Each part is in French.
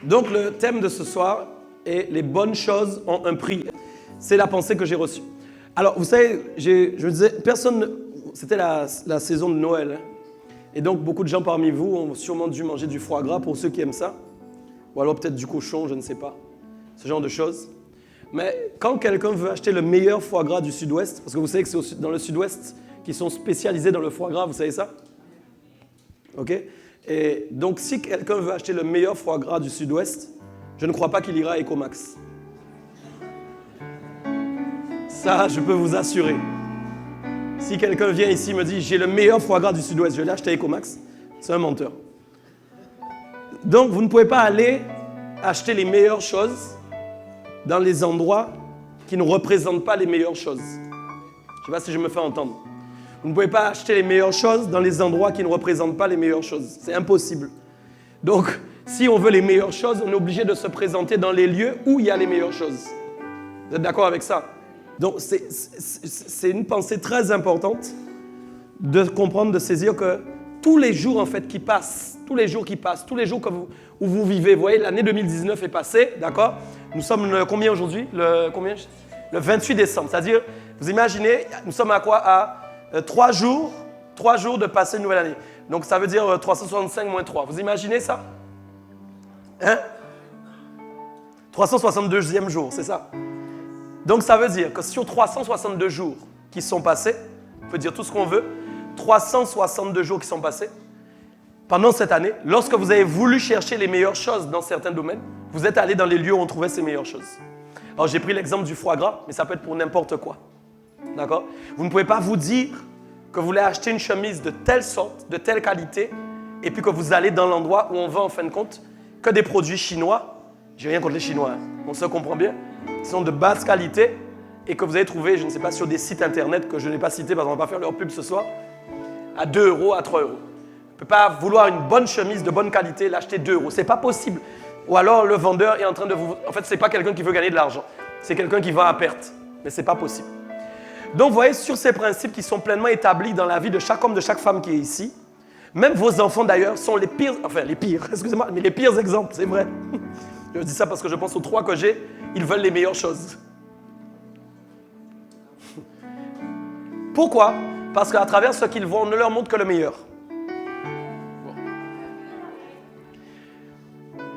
Donc le thème de ce soir est « Les bonnes choses ont un prix ». C'est la pensée que j'ai reçue. Alors, vous savez, je me disais, c'était la saison de Noël. Hein, et donc, beaucoup de gens parmi vous ont sûrement dû manger du foie gras pour ceux qui aiment ça. Ou alors peut-être du cochon, je ne sais pas. Ce genre de choses. Mais quand quelqu'un veut acheter le meilleur foie gras du Sud-Ouest, parce que vous savez que c'est dans le Sud-Ouest qu'ils sont spécialisés dans le foie gras, vous savez ça? OK? Et donc, si quelqu'un veut acheter le meilleur foie gras du Sud-Ouest, je ne crois pas qu'il ira à Ecomax. Ça, je peux vous assurer. Si quelqu'un vient ici et me dit « J'ai le meilleur foie gras du Sud-Ouest, je vais l'acheter à Ecomax », c'est un menteur. Donc, vous ne pouvez pas aller acheter les meilleures choses dans les endroits qui ne représentent pas les meilleures choses. Je ne sais pas si je me fais entendre. Vous ne pouvez pas acheter les meilleures choses dans les endroits qui ne représentent pas les meilleures choses. C'est impossible. Donc, si on veut les meilleures choses, on est obligé de se présenter dans les lieux où il y a les meilleures choses. Vous êtes d'accord avec ça? Donc, c'est une pensée très importante de comprendre, de saisir que tous les jours en fait qui passent, tous les jours où vous vivez, vous voyez, l'année 2019 est passée, d'accord? Nous sommes le combien aujourd'hui? Le 28 décembre. C'est-à-dire, vous imaginez, nous sommes à quoi? À 3 jours de passer une nouvelle année. Donc, ça veut dire 365 moins 3. Vous imaginez ça? Hein? 362e jour, c'est ça? Donc, ça veut dire que sur 362 jours qui sont passés, on peut dire tout ce qu'on veut, 362 jours qui sont passés, pendant cette année, lorsque vous avez voulu chercher les meilleures choses dans certains domaines, vous êtes allé dans les lieux où on trouvait ces meilleures choses. Alors, j'ai pris l'exemple du foie gras, mais ça peut être pour n'importe quoi. D'accord? Vous ne pouvez pas vous dire que vous voulez acheter une chemise de telle sorte, de telle qualité, et puis que vous allez dans l'endroit où on vend en fin de compte que des produits chinois. J'ai rien contre les Chinois, hein. On se comprend bien. Ils sont de basse qualité et que vous avez trouvé, je ne sais pas, sur des sites internet que je n'ai pas cités parce qu'on ne va pas faire leur pub ce soir, à 2 euros, à 3 euros. On ne peut pas vouloir une bonne chemise de bonne qualité, l'acheter 2 euros. Ce n'est pas possible. Ou alors le vendeur est en train de vous... En fait, ce n'est pas quelqu'un qui veut gagner de l'argent. C'est quelqu'un qui vend à perte. Mais ce n'est pas possible. Donc, vous voyez, sur ces principes qui sont pleinement établis dans la vie de chaque homme, de chaque femme qui est ici, même vos enfants d'ailleurs sont les pires, excusez-moi, mais les pires exemples, c'est vrai. Je dis ça parce que je pense aux 3 que j'ai, ils veulent les meilleures choses. Pourquoi? Parce qu'à travers ce qu'ils voient, on ne leur montre que le meilleur.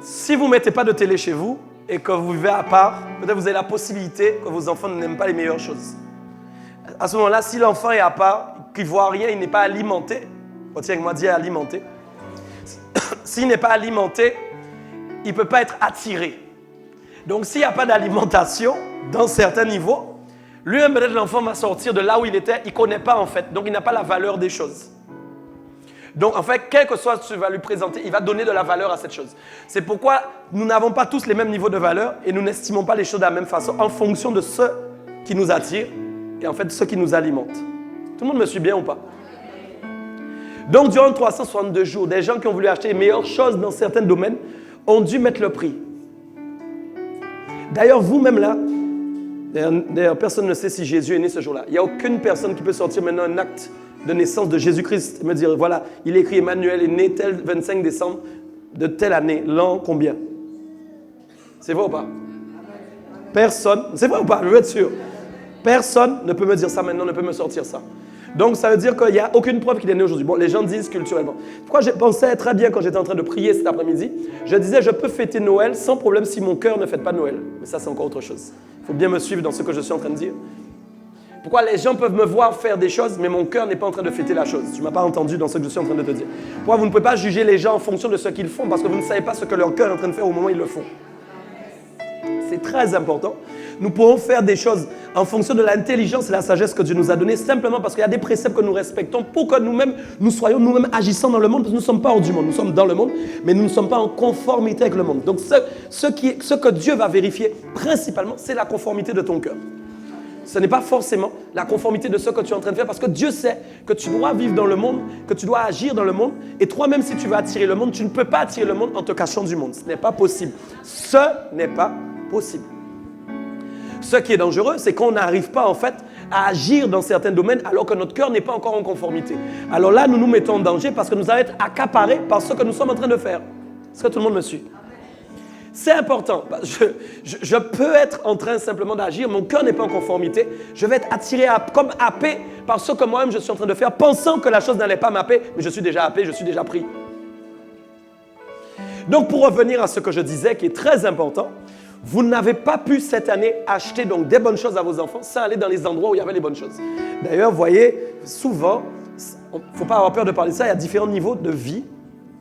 Si vous ne mettez pas de télé chez vous et que vous vivez à part, peut-être vous avez la possibilité que vos enfants n'aiment pas les meilleures choses. À ce moment-là, si l'enfant est à part, qu'il ne voit rien, il n'est pas alimenté, tiens, moi dis alimenté. S'il n'est pas alimenté, il ne peut pas être attiré. Donc, s'il n'y a pas d'alimentation, dans certains niveaux, lui-même, peut-être l'enfant va sortir de là où il était, il ne connaît pas en fait, donc il n'a pas la valeur des choses. Donc, en fait, quel que soit ce que tu vas lui présenter, il va donner de la valeur à cette chose. C'est pourquoi nous n'avons pas tous les mêmes niveaux de valeur et nous n'estimons pas les choses de la même façon en fonction de ce qui nous attire et en fait, ce qui nous alimente. Tout le monde me suit bien ou pas? Donc, durant 362 jours, des gens qui ont voulu acheter les meilleures choses dans certains domaines ont dû mettre le prix. D'ailleurs, vous-même là, d'ailleurs, personne ne sait si Jésus est né ce jour-là. Il n'y a aucune personne qui peut sortir maintenant un acte de naissance de Jésus-Christ et me dire, voilà, il est écrit Emmanuel est né tel 25 décembre de telle année, l'an combien? C'est vrai ou pas? Personne, c'est vrai ou pas? Je veux être sûr. Personne ne peut me dire ça maintenant, ne peut me sortir ça. Donc, ça veut dire qu'il n'y a aucune preuve qu'il est né aujourd'hui. Bon, les gens disent culturellement. Pourquoi j'ai pensé très bien quand j'étais en train de prier cet après-midi? Je disais, je peux fêter Noël sans problème si mon cœur ne fête pas Noël. Mais ça, c'est encore autre chose. Il faut bien me suivre dans ce que je suis en train de dire. Pourquoi les gens peuvent me voir faire des choses, mais mon cœur n'est pas en train de fêter la chose? Tu ne m'as pas entendu dans ce que je suis en train de te dire. Pourquoi vous ne pouvez pas juger les gens en fonction de ce qu'ils font? Parce que vous ne savez pas ce que leur cœur est en train de faire au moment où ils le font. C'est très important. Nous pouvons faire des choses en fonction de l'intelligence et la sagesse que Dieu nous a donnée, simplement parce qu'il y a des préceptes que nous respectons pour que nous-mêmes, nous soyons nous-mêmes agissant dans le monde, parce que nous ne sommes pas hors du monde, nous sommes dans le monde, mais nous ne sommes pas en conformité avec le monde. Donc ce que Dieu va vérifier principalement, c'est la conformité de ton cœur. Ce n'est pas forcément la conformité de ce que tu es en train de faire, parce que Dieu sait que tu dois vivre dans le monde, que tu dois agir dans le monde, et toi-même, si tu veux attirer le monde, tu ne peux pas attirer le monde en te cachant du monde. Ce n'est pas possible. Ce n'est pas possible. Ce qui est dangereux, c'est qu'on n'arrive pas en fait à agir dans certains domaines alors que notre cœur n'est pas encore en conformité. Alors là, nous nous mettons en danger parce que nous allons être accaparés par ce que nous sommes en train de faire. Est-ce que tout le monde me suit? C'est important. Je peux être en train simplement d'agir, mon cœur n'est pas en conformité. Je vais être attiré comme happé par ce que moi-même je suis en train de faire, pensant que la chose n'allait pas m'happer, mais je suis déjà happé, je suis déjà pris. Donc pour revenir à ce que je disais, qui est très important, vous n'avez pas pu cette année acheter donc des bonnes choses à vos enfants sans aller dans les endroits où il y avait les bonnes choses. D'ailleurs, vous voyez, souvent, il ne faut pas avoir peur de parler de ça, il y a différents niveaux de vie.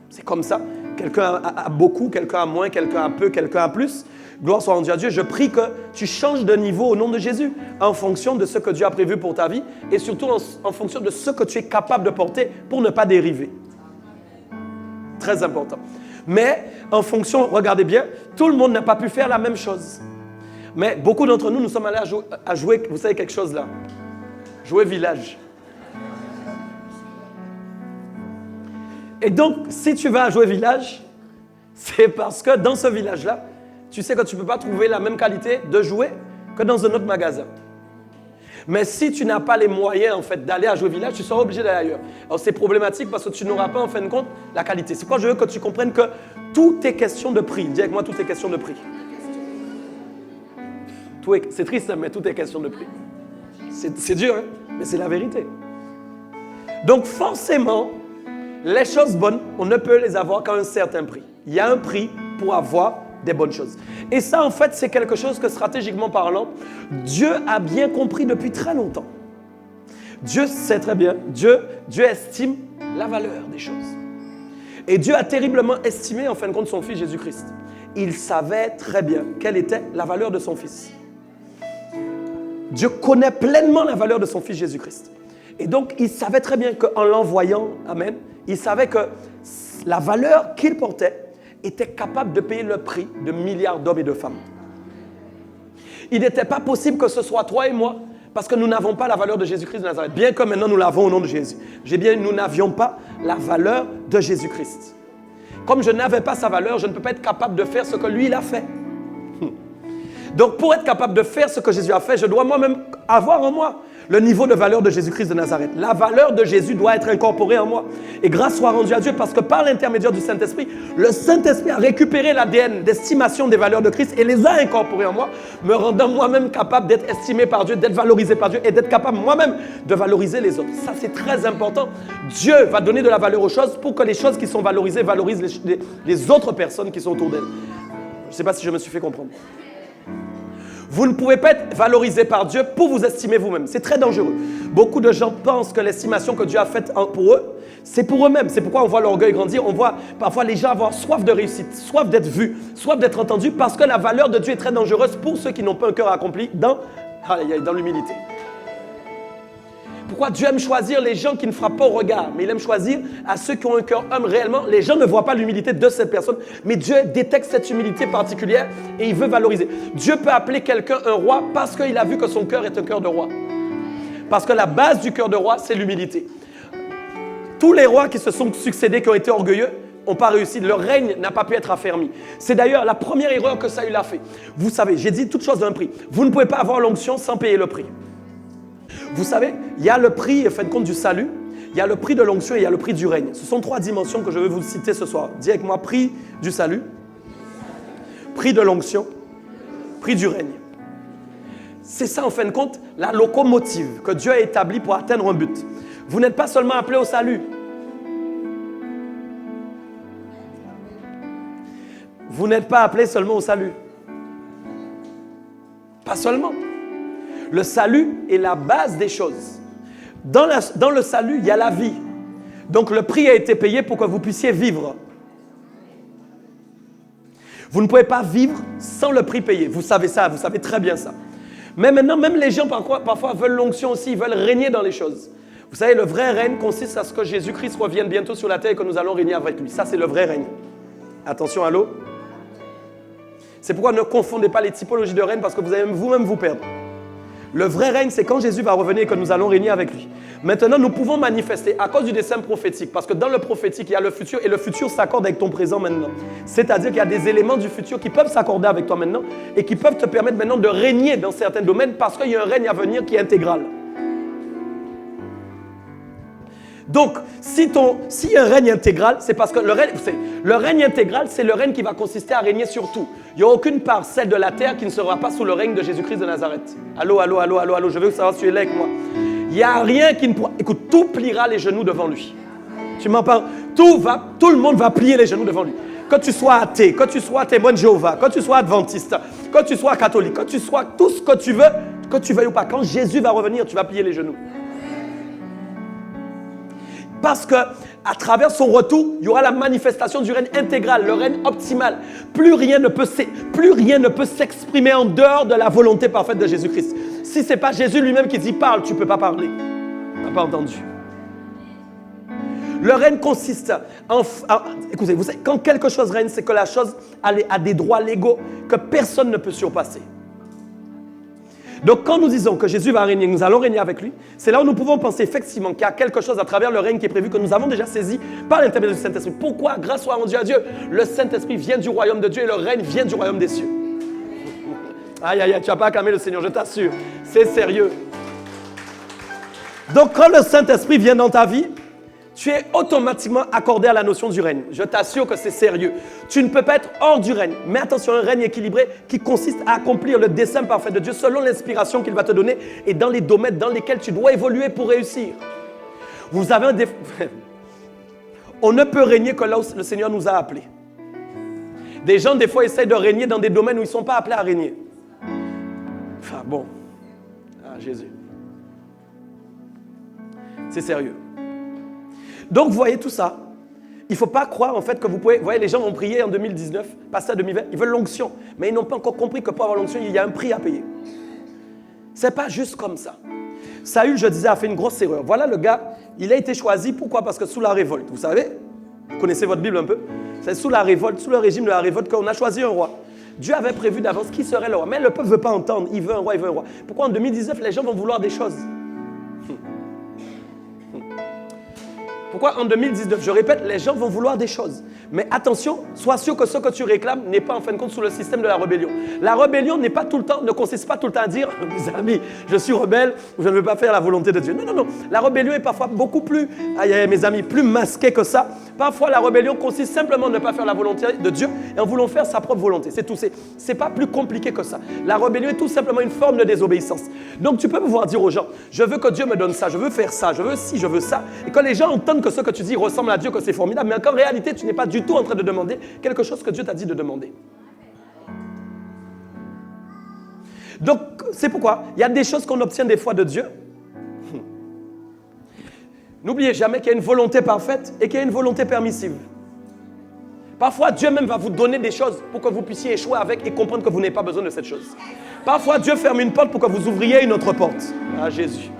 C'est comme ça. Quelqu'un a beaucoup, quelqu'un a moins, quelqu'un a peu, quelqu'un a plus. Gloire soit rendue à Dieu. Je prie que tu changes de niveau au nom de Jésus en fonction de ce que Dieu a prévu pour ta vie et surtout en fonction de ce que tu es capable de porter pour ne pas dériver. Très important. Mais en fonction, regardez bien, tout le monde n'a pas pu faire la même chose. Mais beaucoup d'entre nous, nous sommes allés à jouer, vous savez quelque chose là? Jouer village. Et donc, si tu vas jouer village, c'est parce que dans ce village-là, tu sais que tu ne peux pas trouver la même qualité de jouer que dans un autre magasin. Mais si tu n'as pas les moyens en fait, d'aller à jouer village, tu seras obligé d'aller ailleurs. Alors c'est problématique parce que tu n'auras pas en fin de compte la qualité. C'est pourquoi je veux que tu comprennes que tout est question de prix. Dis avec moi, tout est question de prix. C'est triste, mais tout est question de prix. C'est dur, hein? Mais c'est la vérité. Donc forcément, les choses bonnes, on ne peut les avoir qu'à un certain prix. Il y a un prix pour avoir des bonnes choses. Et ça, en fait, c'est quelque chose que stratégiquement parlant, Dieu a bien compris depuis très longtemps. Dieu sait très bien, Dieu estime la valeur des choses. Et Dieu a terriblement estimé, en fin de compte, son Fils Jésus-Christ. Il savait très bien quelle était la valeur de son Fils. Dieu connaît pleinement la valeur de son Fils Jésus-Christ. Et donc, il savait très bien qu'en l'envoyant, amen, il savait que la valeur qu'il portait était capable de payer le prix de milliards d'hommes et de femmes. Il n'était pas possible que ce soit toi et moi, parce que nous n'avons pas la valeur de Jésus-Christ de Nazareth, bien que maintenant nous l'avons au nom de Jésus. Nous n'avions pas la valeur de Jésus-Christ. Comme je n'avais pas sa valeur, je ne peux pas être capable de faire ce que lui, il a fait. Donc, pour être capable de faire ce que Jésus a fait, je dois moi-même avoir en moi le niveau de valeur de Jésus-Christ de Nazareth. La valeur de Jésus doit être incorporée en moi. Et grâce soit rendue à Dieu parce que par l'intermédiaire du Saint-Esprit, le Saint-Esprit a récupéré l'ADN d'estimation des valeurs de Christ et les a incorporées en moi, me rendant moi-même capable d'être estimé par Dieu, d'être valorisé par Dieu et d'être capable moi-même de valoriser les autres. Ça, c'est très important. Dieu va donner de la valeur aux choses pour que les choses qui sont valorisées valorisent les autres personnes qui sont autour d'elles. Je ne sais pas si je me suis fait comprendre. Vous ne pouvez pas être valorisé par Dieu pour vous estimer vous-même. C'est très dangereux. Beaucoup de gens pensent que l'estimation que Dieu a faite pour eux, c'est pour eux-mêmes. C'est pourquoi on voit l'orgueil grandir. On voit parfois les gens avoir soif de réussite, soif d'être vus, soif d'être entendus, parce que la valeur de Dieu est très dangereuse pour ceux qui n'ont pas un cœur accompli dans l'humilité. Pourquoi Dieu aime choisir les gens qui ne frappent pas au regard, mais il aime choisir à ceux qui ont un cœur humble réellement. Les gens ne voient pas l'humilité de cette personne, mais Dieu détecte cette humilité particulière et il veut valoriser. Dieu peut appeler quelqu'un un roi parce qu'il a vu que son cœur est un cœur de roi. Parce que la base du cœur de roi, c'est l'humilité. Tous les rois qui se sont succédés, qui ont été orgueilleux, n'ont pas réussi. Leur règne n'a pas pu être affermi. C'est d'ailleurs la première erreur que Saül a fait. Vous savez, j'ai dit toute chose d'un prix. Vous ne pouvez pas avoir l'onction sans payer le prix. Vous savez, il y a le prix, en fin de compte, du salut, il y a le prix de l'onction et il y a le prix du règne. Ce sont trois dimensions que je vais vous citer ce soir. Dis avec moi, prix du salut, prix de l'onction, prix du règne. C'est ça, en fin de compte, la locomotive que Dieu a établie pour atteindre un but. Vous n'êtes pas seulement appelé au salut. Vous n'êtes pas appelé seulement au salut. Pas seulement. Le salut est la base des choses. Dans le salut, il y a la vie. Donc le prix a été payé pour que vous puissiez vivre. Vous ne pouvez pas vivre sans le prix payé. Vous savez ça, vous savez très bien ça. Mais maintenant, même les gens parfois veulent l'onction aussi, ils veulent régner dans les choses. Vous savez, le vrai règne consiste à ce que Jésus-Christ revienne bientôt sur la terre et que nous allons régner avec lui. Ça, c'est le vrai règne. Attention, allô? C'est pourquoi ne confondez pas les typologies de règne parce que vous allez vous-même vous perdre. Le vrai règne, c'est quand Jésus va revenir et que nous allons régner avec lui. Maintenant, nous pouvons manifester à cause du dessein prophétique. Parce que dans le prophétique, il y a le futur et le futur s'accorde avec ton présent maintenant. C'est-à-dire qu'il y a des éléments du futur qui peuvent s'accorder avec toi maintenant et qui peuvent te permettre maintenant de régner dans certains domaines parce qu'il y a un règne à venir qui est intégral. Donc, s'il y a un règne intégral, c'est parce que le règne intégral, c'est le règne qui va consister à régner sur tout. Il n'y a aucune parcelle de la terre qui ne sera pas sous le règne de Jésus-Christ de Nazareth. Allô, allô, allô, allô, allô, je veux savoir si tu es là avec moi. Il n'y a rien qui ne pourra... Écoute, tout pliera les genoux devant lui. Tu m'en parles? Tout le monde va plier les genoux devant lui. Que tu sois athée, que tu sois témoin de Jéhovah, que tu sois adventiste, que tu sois catholique, que tu sois tout ce que tu veux, que tu veuilles ou pas. Quand Jésus va revenir, tu vas plier les genoux. Parce qu'à travers son retour, il y aura la manifestation du règne intégral, le règne optimal. Plus rien ne peut s'exprimer en dehors de la volonté parfaite de Jésus-Christ. Si ce n'est pas Jésus lui-même qui dit parle, tu ne peux pas parler. Tu n'as pas entendu. Le règne consiste écoutez, vous savez, quand quelque chose règne, c'est que la chose a des droits légaux que personne ne peut surpasser. Donc quand nous disons que Jésus va régner, nous allons régner avec lui, c'est là où nous pouvons penser effectivement qu'il y a quelque chose à travers le règne qui est prévu, que nous avons déjà saisi par l'intermédiaire du Saint-Esprit. Pourquoi? Grâce soit rendu à Dieu. Le Saint-Esprit vient du royaume de Dieu et le règne vient du royaume des cieux. Aïe, aïe, aïe, tu n'as pas acclamé le Seigneur, je t'assure. C'est sérieux. Donc quand le Saint-Esprit vient dans ta vie, tu es automatiquement accordé à la notion du règne. Je t'assure que c'est sérieux. Tu ne peux pas être hors du règne. Mais attention, un règne équilibré qui consiste à accomplir le dessein parfait de Dieu selon l'inspiration qu'il va te donner et dans les domaines dans lesquels tu dois évoluer pour réussir. Vous avez un défaut. On ne peut régner que là où le Seigneur nous a appelés. Des gens, des fois, essayent de régner dans des domaines où ils ne sont pas appelés à régner. Enfin, bon. Ah, Jésus. C'est sérieux. Donc, vous voyez tout ça. Il ne faut pas croire en fait que vous pouvez... Vous voyez, les gens vont prier en 2019, passer à 2020, ils veulent l'onction. Mais ils n'ont pas encore compris que pour avoir l'onction, il y a un prix à payer. Ce n'est pas juste comme ça. Saül, je disais, a fait une grosse erreur. Voilà le gars, il a été choisi. Pourquoi? Parce que sous la révolte, vous savez, vous connaissez votre Bible un peu, c'est sous la révolte, sous le régime de la révolte qu'on a choisi un roi. Dieu avait prévu d'avance qui serait le roi. Mais le peuple ne veut pas entendre. Il veut un roi, il veut un roi. Pourquoi en 2019, les gens vont vouloir des choses? Pourquoi en 2019, je répète, les gens vont vouloir des choses. Mais attention, sois sûr que ce que tu réclames n'est pas en fin de compte sous le système de la rébellion. La rébellion n'est pas tout le temps, ne consiste pas tout le temps à dire, mes amis, je suis rebelle ou je ne veux pas faire la volonté de Dieu. Non, non, non. La rébellion est parfois beaucoup plus, mes amis, plus masquée que ça. Parfois, la rébellion consiste simplement à ne pas faire la volonté de Dieu et en voulant faire sa propre volonté. C'est tout. C'est pas plus compliqué que ça. La rébellion est tout simplement une forme de désobéissance. Donc, tu peux pouvoir dire aux gens, je veux que Dieu me donne ça, je veux faire ça, je veux ci, je veux ça. Et quand les gens entendent que ce que tu dis ressemble à Dieu, que c'est formidable, mais qu'en réalité, tu n'es pas du tout en train de demander quelque chose que Dieu t'a dit de demander. Donc, c'est pourquoi il y a des choses qu'on obtient des fois de Dieu. N'oubliez jamais qu'il y a une volonté parfaite et qu'il y a une volonté permissive. Parfois, Dieu même va vous donner des choses pour que vous puissiez échouer avec et comprendre que vous n'avez pas besoin de cette chose. Parfois, Dieu ferme une porte pour que vous ouvriez une autre porte. Ah, Jésus.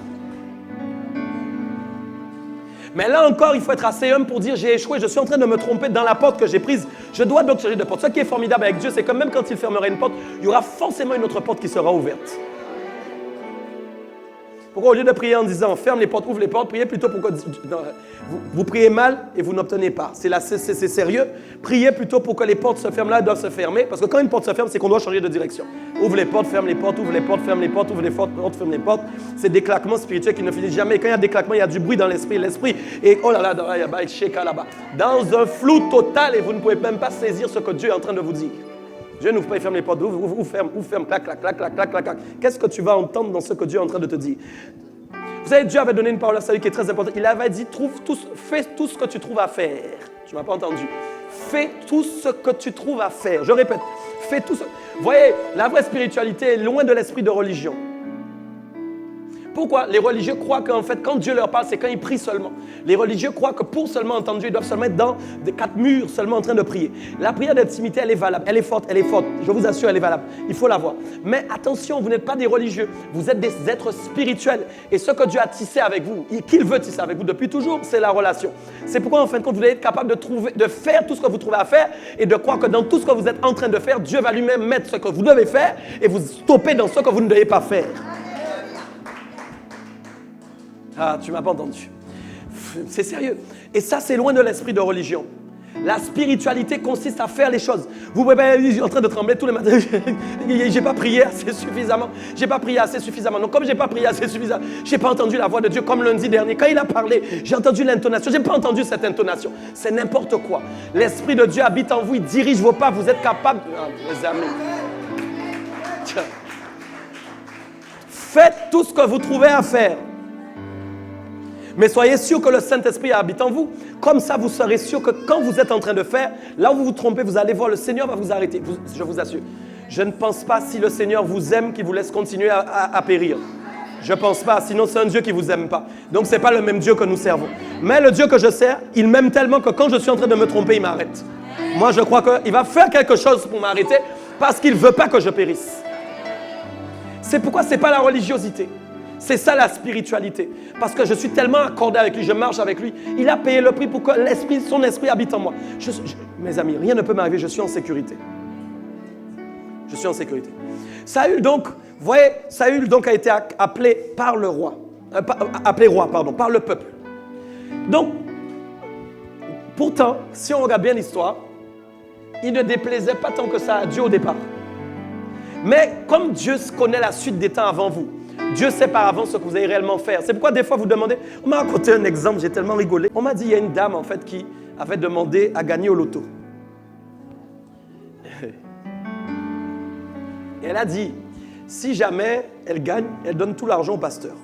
Mais là encore, il faut être assez humble pour dire j'ai échoué, je suis en train de me tromper dans la porte que j'ai prise. Je dois donc changer de porte. Ce qui est formidable avec Dieu, c'est que même quand il fermerait une porte, il y aura forcément une autre porte qui sera ouverte. Pourquoi au lieu de prier en disant ferme les portes, ouvre les portes, priez plutôt pour que vous priez mal et vous n'obtenez pas. C'est sérieux. Priez plutôt pour que les portes se ferment là, elles doivent se fermer. Parce que quand une porte se ferme, c'est qu'on doit changer de direction. Ouvre les portes, ferme les portes, ouvre les portes, ferme les portes, ouvre les portes, ferme les portes. C'est des claquements spirituels qui ne finissent jamais. Quand il y a des claquements, il y a du bruit dans l'esprit. L'esprit est oh là là, dans un flou total et vous ne pouvez même pas saisir ce que Dieu est en train de vous dire. Dieu n'ouvre pas et ferme les portes, ouvre, ferme, clac, clac, clac, clac, clac, clac, clac. Qu'est-ce que tu vas entendre dans ce que Dieu est en train de te dire? Vous savez, Dieu avait donné une parole à Saül qui est très importante. Il avait dit, fais tout ce que tu trouves à faire. Tu ne m'as pas entendu. Fais tout ce que tu trouves à faire. Je répète, fais tout ce... Vous voyez, la vraie spiritualité est loin de l'esprit de religion. Pourquoi? Les religieux croient qu'en fait, quand Dieu leur parle, c'est quand ils prient seulement. Les religieux croient que pour seulement entendre Dieu, ils doivent seulement être dans des 4 murs, seulement en train de prier. La prière d'intimité, elle est valable, elle est forte, elle est forte. Je vous assure, elle est valable. Il faut la voir. Mais attention, vous n'êtes pas des religieux, vous êtes des êtres spirituels. Et ce que Dieu a tissé avec vous, qu'il veut tisser avec vous depuis toujours, c'est la relation. C'est pourquoi, en fin de compte, vous devez être capable de faire tout ce que vous trouvez à faire et de croire que dans tout ce que vous êtes en train de faire, Dieu va lui-même mettre ce que vous devez faire et vous stopper dans ce que vous ne devez pas faire. Ah, tu ne m'as pas entendu. C'est sérieux. Et ça, c'est loin de l'esprit de religion. La spiritualité consiste à faire les choses. Vous pouvez pas être en train de trembler tous les matins. J'ai pas prié assez suffisamment. J'ai pas prié assez suffisamment. Donc comme j'ai pas prié assez suffisamment, j'ai pas entendu la voix de Dieu comme lundi dernier. Quand il a parlé, j'ai entendu l'intonation. J'ai pas entendu cette intonation. C'est n'importe quoi. L'Esprit de Dieu habite en vous. Il dirige vos pas. Vous êtes capable. Ah, mes amis. Tiens. Faites tout ce que vous trouvez à faire. Mais soyez sûr que le Saint-Esprit habite en vous. Comme ça, vous serez sûr que quand vous êtes en train de faire, là où vous vous trompez, vous allez voir, le Seigneur va vous arrêter. Je vous assure. Je ne pense pas, si le Seigneur vous aime, qu'il vous laisse continuer à périr. Je ne pense pas, sinon c'est un Dieu qui ne vous aime pas. Donc ce n'est pas le même Dieu que nous servons. Mais le Dieu que je sers, il m'aime tellement que quand je suis en train de me tromper, il m'arrête. Moi, je crois qu'il va faire quelque chose pour m'arrêter parce qu'il ne veut pas que je périsse. C'est pourquoi ce n'est pas la religiosité. C'est ça la spiritualité. Parce que je suis tellement accordé avec lui, je marche avec lui. Il a payé le prix pour que son esprit habite en moi. Mes amis, rien ne peut m'arriver, je suis en sécurité. Je suis en sécurité. Saül donc, vous voyez, Saül donc a été appelé par le roi. Par le peuple. Donc, pourtant, si on regarde bien l'histoire, il ne déplaisait pas tant que ça à Dieu au départ. Mais comme Dieu connaît la suite des temps avant vous, Dieu sait par avance ce que vous allez réellement faire. C'est pourquoi des fois vous demandez, on m'a raconté un exemple, j'ai tellement rigolé. On m'a dit, il y a une dame en fait qui avait demandé à gagner au loto. Et elle a dit, si jamais elle gagne, elle donne tout l'argent au pasteur.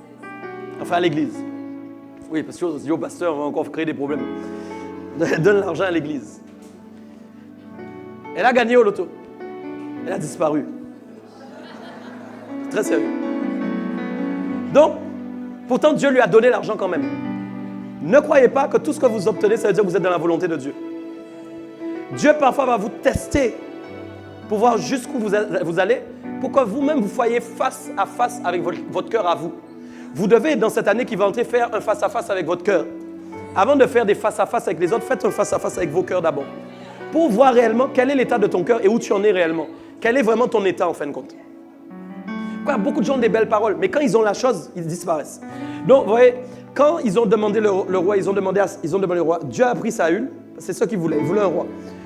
Enfin à l'église. Oui, parce que si au pasteur, on va encore créer des problèmes. Elle donne l'argent à l'église. Elle a gagné au loto. Elle a disparu. Très sérieux. Donc, pourtant Dieu lui a donné l'argent quand même. Ne croyez pas que tout ce que vous obtenez, ça veut dire que vous êtes dans la volonté de Dieu. Dieu parfois va vous tester pour voir jusqu'où vous allez, pour que vous-même vous soyez face à face avec votre cœur à vous. Vous devez, dans cette année qui va entrer, faire un face-à-face avec votre cœur. Avant de faire des face-à-face avec les autres, faites un face-à-face avec vos cœurs d'abord. Pour voir réellement quel est l'état de ton cœur et où tu en es réellement. Quel est vraiment ton état en fin de compte. Beaucoup de gens ont des belles paroles, mais quand ils ont la chose, ils disparaissent. Donc, vous voyez, quand ils ont demandé le roi, ils ont demandé le roi, Dieu a pris Saül, c'est ce qu'il voulait, il voulait un roi.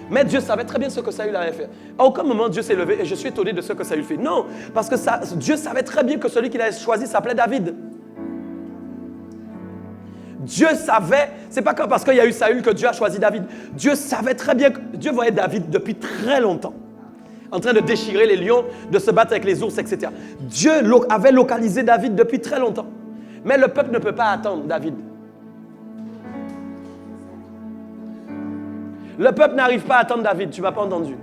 Mais Dieu savait très bien ce que Saül allait faire. À aucun moment, Dieu s'est levé et je suis étonné de ce que Saül fait. Non, parce que Dieu savait très bien que celui qu'il avait choisi s'appelait David. Dieu savait, c'est pas parce qu'il y a eu Saül que Dieu a choisi David. Dieu savait très bien que Dieu voyait David depuis très longtemps. En train de déchirer les lions, de se battre avec les ours, etc. Dieu avait localisé David depuis très longtemps. Mais le peuple ne peut pas attendre David. Le peuple n'arrive pas à attendre David. Tu ne m'as pas entendu.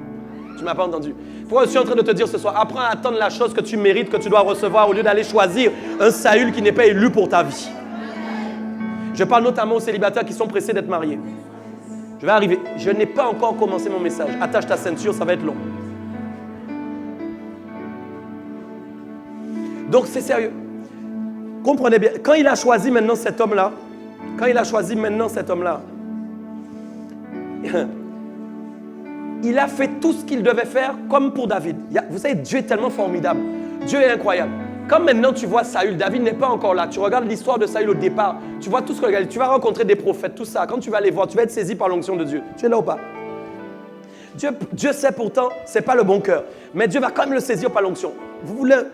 Tu ne m'as pas entendu. Pourquoi je suis en train de te dire ce soir, apprends à attendre la chose que tu mérites, que tu dois recevoir, au lieu d'aller choisir un Saül qui n'est pas élu pour ta vie. Je parle notamment aux célibataires qui sont pressés d'être mariés. Je vais arriver. Je n'ai pas encore commencé mon message. Attache ta ceinture, ça va être long. Donc c'est sérieux. Comprenez bien. Quand il a choisi maintenant cet homme-là, il a fait tout ce qu'il devait faire comme pour David. Vous savez, Dieu est tellement formidable. Dieu est incroyable. Quand maintenant tu vois Saül, David n'est pas encore là. Tu regardes l'histoire de Saül au départ. Tu vois tout ce que tu vas rencontrer des prophètes, tout ça. Quand tu vas les voir, tu vas être saisi par l'onction de Dieu. Tu es là ou pas? Dieu sait pourtant, ce n'est pas le bon cœur. Mais Dieu va quand même le saisir par l'onction.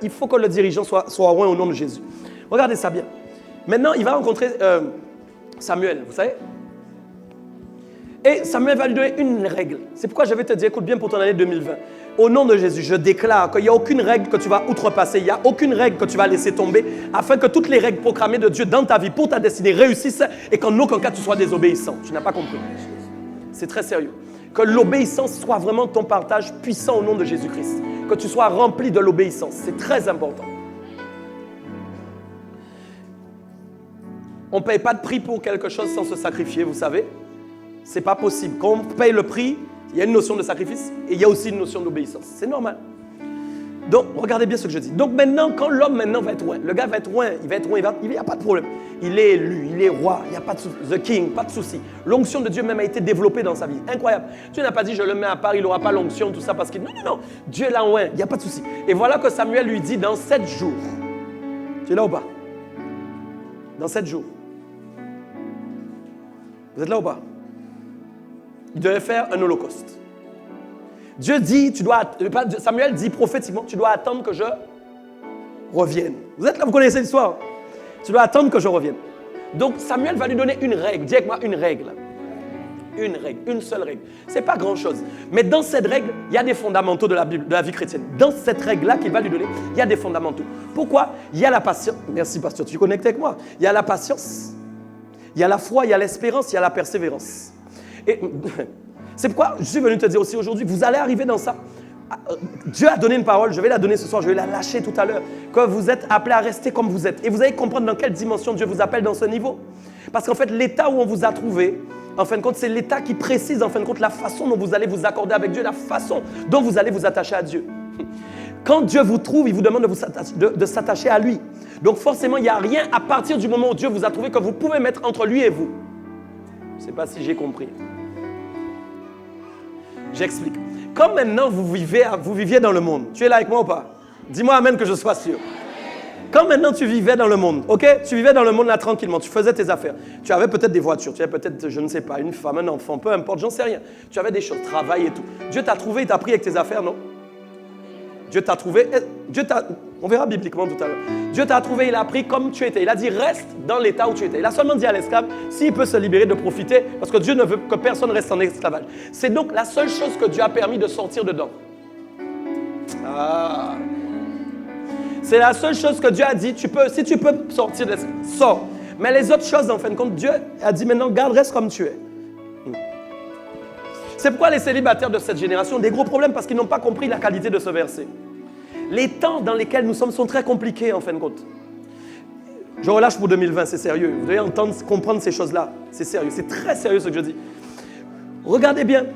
Il faut que le dirigeant soit roi au nom de Jésus. Regardez ça bien. Maintenant, il va rencontrer Samuel, vous savez. Et Samuel va lui donner une règle. C'est pourquoi je vais te dire, écoute bien pour ton année 2020. Au nom de Jésus, je déclare qu'il n'y a aucune règle que tu vas outrepasser. Il n'y a aucune règle que tu vas laisser tomber afin que toutes les règles proclamées de Dieu dans ta vie, pour ta destinée, réussissent et qu'en aucun cas tu sois désobéissant. Tu n'as pas compris. C'est très sérieux. Que l'obéissance soit vraiment ton partage puissant au nom de Jésus-Christ. Que tu sois rempli de l'obéissance. C'est très important. On ne paye pas de prix pour quelque chose sans se sacrifier, vous savez. Ce n'est pas possible. Quand on paye le prix, il y a une notion de sacrifice et il y a aussi une notion d'obéissance. C'est normal. Donc, regardez bien ce que je dis. Donc maintenant, quand l'homme va être loin, le gars va être loin, il n'y a pas de problème. Il est élu, il est roi, il n'y a pas de souci. The king, pas de souci. L'onction de Dieu même a été développée dans sa vie. Incroyable. Dieu n'a pas dit, je le mets à part, il n'aura pas l'onction, tout ça, parce qu'il... Non. Dieu est là loin, il n'y a pas de souci. Et voilà que Samuel lui dit, dans 7 jours. Tu es là ou pas? Dans 7 jours. Vous êtes là ou pas? Il devait faire un holocauste. Dieu dit, Samuel dit prophétiquement, tu dois attendre que je revienne. Vous êtes là, vous connaissez l'histoire. Tu dois attendre que je revienne. Donc Samuel va lui donner une règle. Dis avec moi une règle. Une règle, une seule règle. Ce n'est pas grand-chose. Mais dans cette règle, il y a des fondamentaux de la Bible, de la vie chrétienne. Dans cette règle-là qu'il va lui donner, il y a des fondamentaux. Pourquoi? Il y a la patience. Merci, pasteur, tu es connecté avec moi. Il y a la patience, il y a la foi, il y a l'espérance, il y a la persévérance. Et c'est pourquoi je suis venu te dire aussi aujourd'hui, vous allez arriver dans ça. Dieu a donné une parole, je vais la donner ce soir, je vais la lâcher tout à l'heure, que vous êtes appelés à rester comme vous êtes. Et vous allez comprendre dans quelle dimension Dieu vous appelle dans ce niveau. Parce qu'en fait, l'état où on vous a trouvé, en fin de compte, c'est l'état qui précise, en fin de compte, la façon dont vous allez vous accorder avec Dieu, la façon dont vous allez vous attacher à Dieu. Quand Dieu vous trouve, il vous demande de s'attacher à lui. Donc forcément, il n'y a rien à partir du moment où Dieu vous a trouvé que vous pouvez mettre entre lui et vous. Je ne sais pas si j'ai compris. J'explique. Comme maintenant vous viviez dans le monde, tu es là avec moi ou pas? Dis-moi amen que je sois sûr. Quand maintenant tu vivais dans le monde, ok? Tu vivais dans le monde là tranquillement, tu faisais tes affaires. Tu avais peut-être des voitures, tu avais peut-être, je ne sais pas, une femme, un enfant, peu importe, j'en sais rien. Tu avais des choses, travail et tout. Dieu t'a trouvé, il t'a pris avec tes affaires, non? Dieu t'a trouvé, on verra bibliquement tout à l'heure. Dieu t'a trouvé, il a pris comme tu étais. Il a dit reste dans l'état où tu étais. Il a seulement dit à l'esclave s'il peut se libérer de profiter, parce que Dieu ne veut que personne reste en esclavage. C'est donc la seule chose que Dieu a permis de sortir dedans. Ah. C'est la seule chose que Dieu a dit, si tu peux sortir, sors. Mais les autres choses, en fin de compte, Dieu a dit maintenant, garde, reste comme tu es. C'est pourquoi les célibataires de cette génération ont des gros problèmes parce qu'ils n'ont pas compris la qualité de ce verset. Les temps dans lesquels nous sommes sont très compliqués, en fin de compte. Je relâche pour 2020, c'est sérieux. Vous devez entendre, comprendre ces choses-là. C'est sérieux, c'est très sérieux ce que je dis. Regardez bien.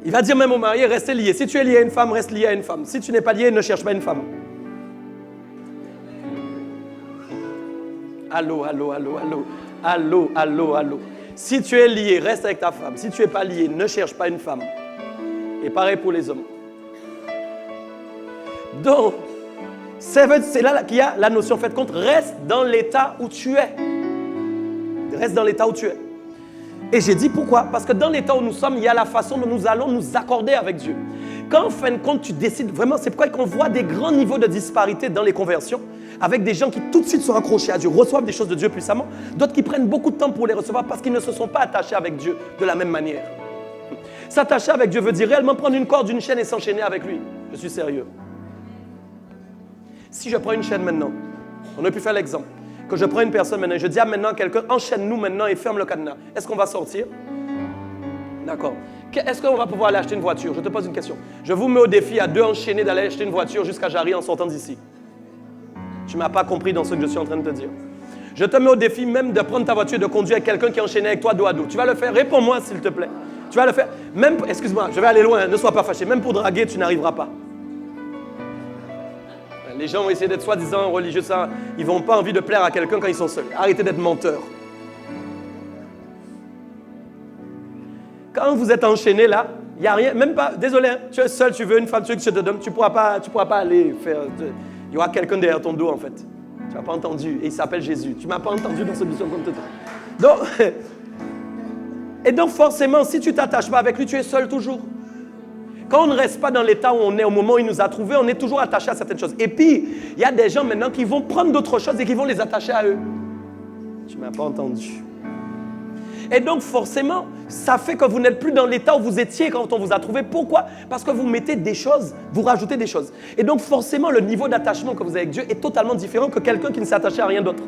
Il va dire même aux mariés, restez liés. Si tu es lié à une femme, reste lié à une femme. Si tu n'es pas lié, ne cherche pas une femme. Allô, allô, allô, allô. Allô, allô, allô. Si tu es lié, reste avec ta femme. Si tu n'es pas lié, ne cherche pas une femme. Et pareil pour les hommes. Donc, c'est là qu'il y a la notion faite compte. Reste dans l'état où tu es. Reste dans l'état où tu es. Et j'ai dit pourquoi? Parce que dans l'état où nous sommes, il y a la façon dont nous allons nous accorder avec Dieu. Quand en fin de compte, tu décides vraiment, c'est pourquoi on voit des grands niveaux de disparité dans les conversions, avec des gens qui tout de suite sont accrochés à Dieu, reçoivent des choses de Dieu puissamment, d'autres qui prennent beaucoup de temps pour les recevoir parce qu'ils ne se sont pas attachés avec Dieu de la même manière. S'attacher avec Dieu veut dire réellement prendre une corde, une chaîne et s'enchaîner avec lui. Je suis sérieux. Si je prends une chaîne maintenant, on a pu faire l'exemple, que je prends une personne maintenant et je dis à maintenant quelqu'un, enchaîne-nous maintenant et ferme le cadenas. Est-ce qu'on va sortir? D'accord. Est-ce qu'on va pouvoir aller acheter une voiture? Je te pose une question. Je vous mets au défi à deux enchaînés d'aller acheter une voiture jusqu'à Jarry en sortant d'ici. Tu ne m'as pas compris dans ce que je suis en train de te dire. Je te mets au défi même de prendre ta voiture et de conduire avec quelqu'un qui est enchaîné avec toi dos à dos. Tu vas le faire? Réponds-moi s'il te plaît. Tu vas le faire? Même, excuse-moi, je vais aller loin, ne sois pas fâché. Même pour draguer, tu n'arriveras pas. Les gens vont essayer d'être soi-disant religieux, ça, ils n'ont pas envie de plaire à quelqu'un quand ils sont seuls. Arrêtez d'être menteurs. Quand vous êtes enchaîné là, il n'y a rien, même pas, désolé, hein, tu es seul, tu veux une femme, tu veux que je te donne, tu ne pourras pas aller faire, il y aura quelqu'un derrière ton dos en fait. Tu n'as pas entendu, et il s'appelle Jésus. Tu ne m'as pas entendu dans ce mission comme toi. Et donc forcément, si tu ne t'attaches pas avec lui, tu es seul toujours. Quand on ne reste pas dans l'état où on est au moment où il nous a trouvés, on est toujours attaché à certaines choses. Et puis, il y a des gens maintenant qui vont prendre d'autres choses et qui vont les attacher à eux. Tu ne m'as pas entendu. Et donc, forcément, ça fait que vous n'êtes plus dans l'état où vous étiez quand on vous a trouvé. Pourquoi? Parce que vous mettez des choses, vous rajoutez des choses. Et donc, forcément, le niveau d'attachement que vous avez avec Dieu est totalement différent que quelqu'un qui ne s'est attaché à rien d'autre.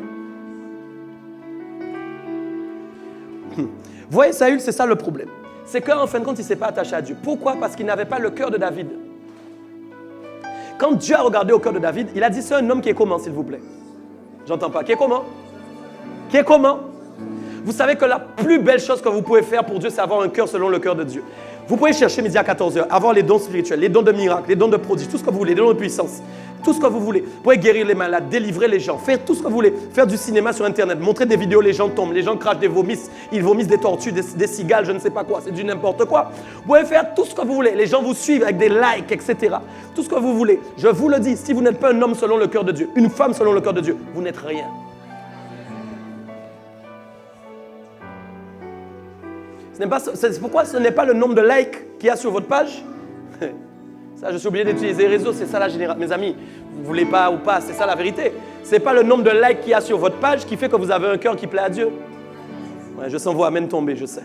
Vous voyez, Saül, c'est ça le problème. C'est qu'en fin de compte, il ne s'est pas attaché à Dieu. Pourquoi? Parce qu'il n'avait pas le cœur de David. Quand Dieu a regardé au cœur de David, il a dit, c'est un homme qui est comment, s'il vous plaît? J'entends pas. Qui est comment? Qui est comment? Vous savez que la plus belle chose que vous pouvez faire pour Dieu, c'est avoir un cœur selon le cœur de Dieu. Vous pouvez chercher midi à 14h, avoir les dons spirituels, les dons de miracles, les dons de prodiges, tout ce que vous voulez, les dons de puissance, tout ce que vous voulez. Vous pouvez guérir les malades, délivrer les gens, faire tout ce que vous voulez, faire du cinéma sur Internet, montrer des vidéos, les gens tombent, les gens crachent des vomis, ils vomissent des tortues, des cigales, je ne sais pas quoi, c'est du n'importe quoi. Vous pouvez faire tout ce que vous voulez, les gens vous suivent avec des likes, etc. Tout ce que vous voulez. Je vous le dis, si vous n'êtes pas un homme selon le cœur de Dieu, une femme selon le cœur de Dieu, vous n'êtes rien. C'est pourquoi ce n'est pas le nombre de likes qu'il y a sur votre page. Ça, je suis obligé d'utiliser les réseaux, c'est ça la génération. Mes amis, vous ne voulez pas ou pas, c'est ça la vérité. Ce n'est pas le nombre de likes qu'il y a sur votre page qui fait que vous avez un cœur qui plaît à Dieu. Ouais, je sens vos amens tomber, je sais.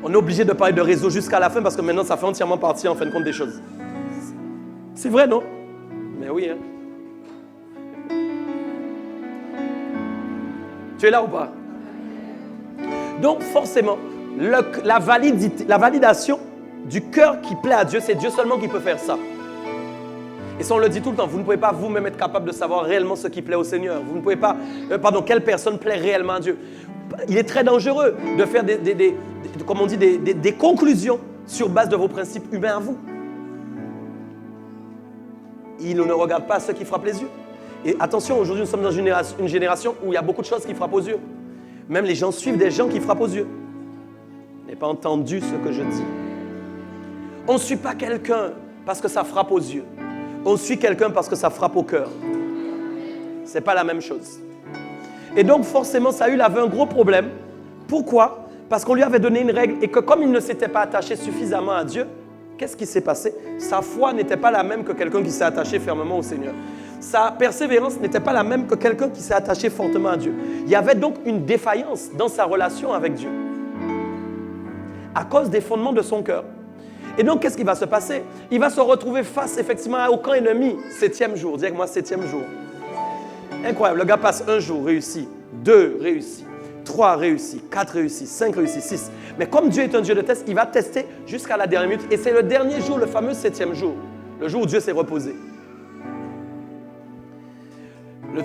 On est obligé de parler de réseau jusqu'à la fin parce que maintenant, ça fait entièrement partie, en fin de compte, des choses. C'est vrai, non? Mais oui, hein. Tu es là ou pas? Donc, forcément, la validation du cœur qui plaît à Dieu, c'est Dieu seulement qui peut faire ça. Et ça, on le dit tout le temps, vous ne pouvez pas vous-même être capable de savoir réellement ce qui plaît au Seigneur. Vous ne pouvez pas, quelle personne plaît réellement à Dieu. Il est très dangereux de faire des conclusions sur base de vos principes humains à vous. Il ne regarde pas ce qui frappe les yeux. Et attention, aujourd'hui, nous sommes dans une génération où il y a beaucoup de choses qui frappent aux yeux. Même les gens suivent des gens qui frappent aux yeux. Vous n'avez pas entendu ce que je dis. On ne suit pas quelqu'un parce que ça frappe aux yeux. On suit quelqu'un parce que ça frappe au cœur. Ce n'est pas la même chose. Et donc, forcément, Saül avait un gros problème. Pourquoi? Parce qu'on lui avait donné une règle et que comme il ne s'était pas attaché suffisamment à Dieu, qu'est-ce qui s'est passé? Sa foi n'était pas la même que quelqu'un qui s'est attaché fermement au Seigneur. Sa persévérance n'était pas la même que quelqu'un qui s'est attaché fortement à Dieu. Il y avait donc une défaillance dans sa relation avec Dieu à cause des fondements de son cœur. Et donc, qu'est-ce qui va se passer? Il va se retrouver face effectivement au camp ennemi. 7e jour, dis avec moi 7e jour. Incroyable, le gars passe 1 jour, réussi, 2, réussi, 3, réussi, 4, réussi, 5, réussi, 6. Mais comme Dieu est un Dieu de test, il va tester jusqu'à la dernière minute. Et c'est le dernier jour, le fameux 7e jour, le jour où Dieu s'est reposé.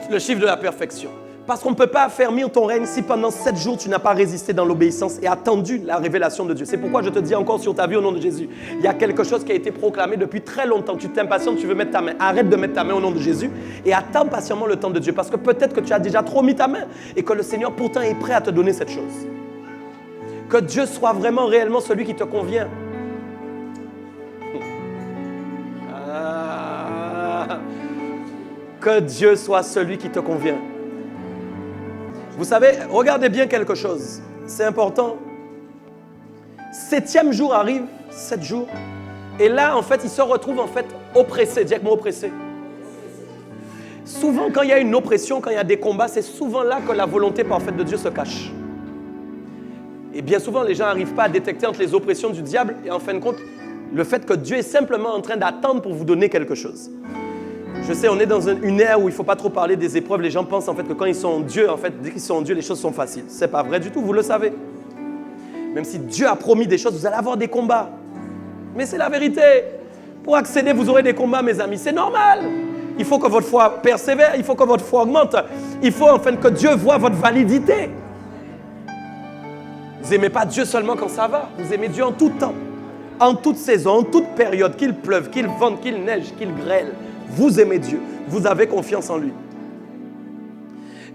Le chiffre de la perfection. Parce qu'on ne peut pas affermir ton règne si pendant 7 jours tu n'as pas résisté dans l'obéissance et attendu la révélation de Dieu. C'est pourquoi je te dis encore sur ta vie au nom de Jésus. Il y a quelque chose qui a été proclamé depuis très longtemps. Tu t'impatientes, tu veux mettre ta main. Arrête de mettre ta main au nom de Jésus et attends patiemment le temps de Dieu. Parce que peut-être que tu as déjà trop mis ta main et que le Seigneur pourtant est prêt à te donner cette chose. Que Dieu soit vraiment réellement celui qui te convient. Que Dieu soit celui qui te convient. Vous savez, regardez bien quelque chose. C'est important. 7e jour arrive, 7 jours. Et là, en fait, il se retrouve en fait oppressé. Dis avec moi oppressé. Souvent, quand il y a une oppression, quand il y a des combats, c'est souvent là que la volonté parfaite de Dieu se cache. Et bien souvent, les gens n'arrivent pas à détecter entre les oppressions du diable et en fin de compte, le fait que Dieu est simplement en train d'attendre pour vous donner quelque chose. Je sais, on est dans une ère où il ne faut pas trop parler des épreuves. Les gens pensent en fait que quand ils sont en Dieu, en fait, dès qu'ils sont en Dieu, les choses sont faciles. Ce n'est pas vrai du tout, vous le savez. Même si Dieu a promis des choses, vous allez avoir des combats. Mais c'est la vérité. Pour accéder, vous aurez des combats, mes amis. C'est normal. Il faut que votre foi persévère, il faut que votre foi augmente. Il faut en fait que Dieu voie votre validité. Vous n'aimez pas Dieu seulement quand ça va. Vous aimez Dieu en tout temps, en toute saison, en toute période, qu'il pleuve, qu'il vente, qu'il neige, qu'il grêle. Vous aimez Dieu, vous avez confiance en lui.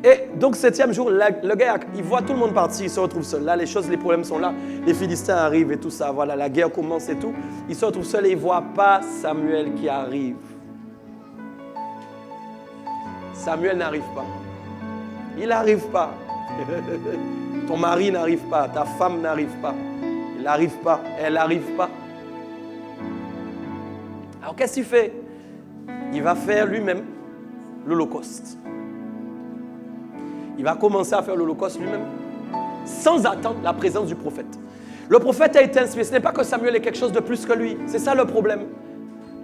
Et donc, 7e jour, le gars, il voit tout le monde partir, il se retrouve seul. Là, les problèmes sont là. Les Philistins arrivent et tout ça. Voilà, la guerre commence et tout. Il se retrouve seul et il ne voit pas Samuel qui arrive. Samuel n'arrive pas. Il n'arrive pas. Ton mari n'arrive pas. Ta femme n'arrive pas. Il n'arrive pas. Elle n'arrive pas. Alors, qu'est-ce qu'il fait? Il va faire lui-même l'Holocauste. Il va commencer à faire l'Holocauste lui-même sans attendre la présence du prophète. Le prophète a été inspiré. Ce n'est pas que Samuel est quelque chose de plus que lui. C'est ça le problème.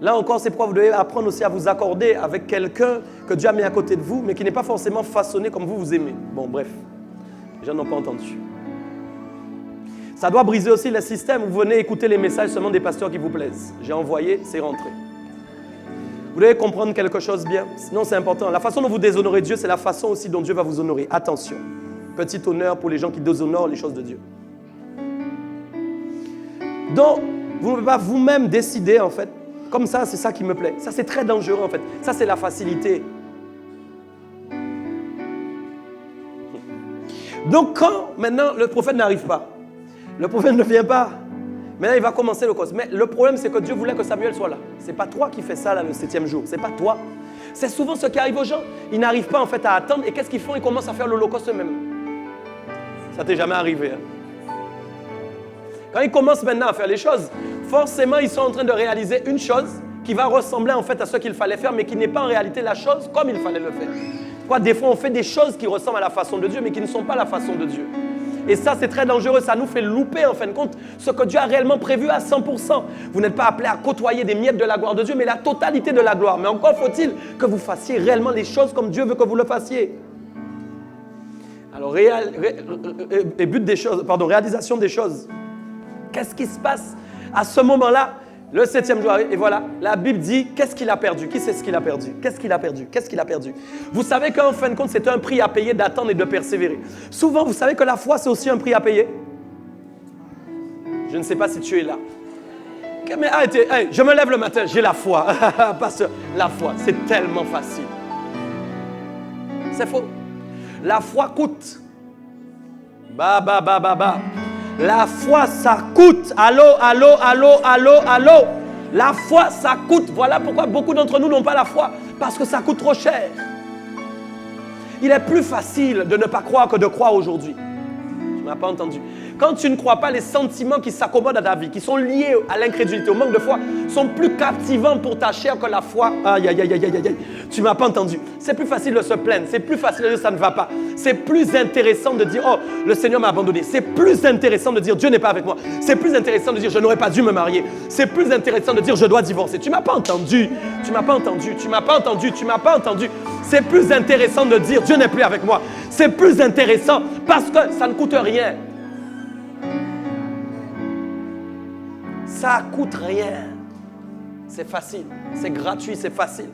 Là encore, c'est pourquoi vous devez apprendre aussi à vous accorder avec quelqu'un que Dieu a mis à côté de vous, mais qui n'est pas forcément façonné comme vous aimez. Bon, bref. Les gens n'ont pas entendu. Ça doit briser aussi le système. Vous venez écouter les messages seulement des pasteurs qui vous plaisent. J'ai envoyé, c'est rentré. Vous devez comprendre quelque chose bien. Sinon, c'est important. La façon dont vous déshonorez Dieu, c'est la façon aussi dont Dieu va vous honorer. Attention. Petit honneur pour les gens qui déshonorent les choses de Dieu. Donc, vous ne pouvez pas vous-même décider, en fait. Comme ça, c'est ça qui me plaît. Ça, c'est très dangereux, en fait. Ça, c'est la facilité. Donc, quand, maintenant, le prophète n'arrive pas, le prophète ne vient pas, maintenant, il va commencer le cause. Mais le problème, c'est que Dieu voulait que Samuel soit là. Ce n'est pas toi qui fais ça, là, le 7e jour. Ce n'est pas toi. C'est souvent ce qui arrive aux gens. Ils n'arrivent pas, en fait, à attendre. Et qu'est-ce qu'ils font? Ils commencent à faire l'Holocauste eux-mêmes. Ça t'est jamais arrivé. Hein? Quand ils commencent maintenant à faire les choses, forcément, ils sont en train de réaliser une chose qui va ressembler en fait à ce qu'il fallait faire, mais qui n'est pas en réalité la chose comme il fallait le faire. Quoi, des fois, on fait des choses qui ressemblent à la façon de Dieu, mais qui ne sont pas la façon de Dieu. Et ça, c'est très dangereux. Ça nous fait louper, en fin de compte, ce que Dieu a réellement prévu à 100%. Vous n'êtes pas appelé à côtoyer des miettes de la gloire de Dieu, mais la totalité de la gloire. Mais encore faut-il que vous fassiez réellement les choses comme Dieu veut que vous le fassiez. Alors, réalisation des choses. Qu'est-ce qui se passe à ce moment-là? Le 7e jour arrive, et voilà, la Bible dit, qu'est-ce qu'il a perdu? Qui sait ce qu'il a perdu? Qu'est-ce qu'il a perdu? Qu'est-ce qu'il a perdu? Vous savez qu'en fin de compte, c'est un prix à payer d'attendre et de persévérer. Souvent, vous savez que la foi, c'est aussi un prix à payer. Je ne sais pas si tu es là. Mais arrêtez, je me lève le matin, j'ai la foi. Parce que la foi, c'est tellement facile. C'est faux. La foi coûte. Bah. La foi, ça coûte. Allô. La foi, ça coûte. Voilà pourquoi beaucoup d'entre nous n'ont pas la foi. Parce que ça coûte trop cher. Il est plus facile de ne pas croire que de croire aujourd'hui. Tu ne m'as pas entendu. Quand tu ne crois pas, les sentiments qui s'accommodent à ta vie, qui sont liés à l'incrédulité, au manque de foi, sont plus captivants pour ta chair que la foi. Aïe. Tu ne m'as pas entendu. C'est plus facile de se plaindre. C'est plus facile de dire ça ne va pas. C'est plus intéressant de dire oh, le Seigneur m'a abandonné. C'est plus intéressant de dire Dieu n'est pas avec moi. C'est plus intéressant de dire je n'aurais pas dû me marier. C'est plus intéressant de dire je dois divorcer. Tu ne m'as pas entendu. C'est plus intéressant de dire Dieu n'est plus avec moi. C'est plus intéressant parce que ça ne coûte rien. Ça coûte rien. C'est facile. C'est gratuit, c'est facile.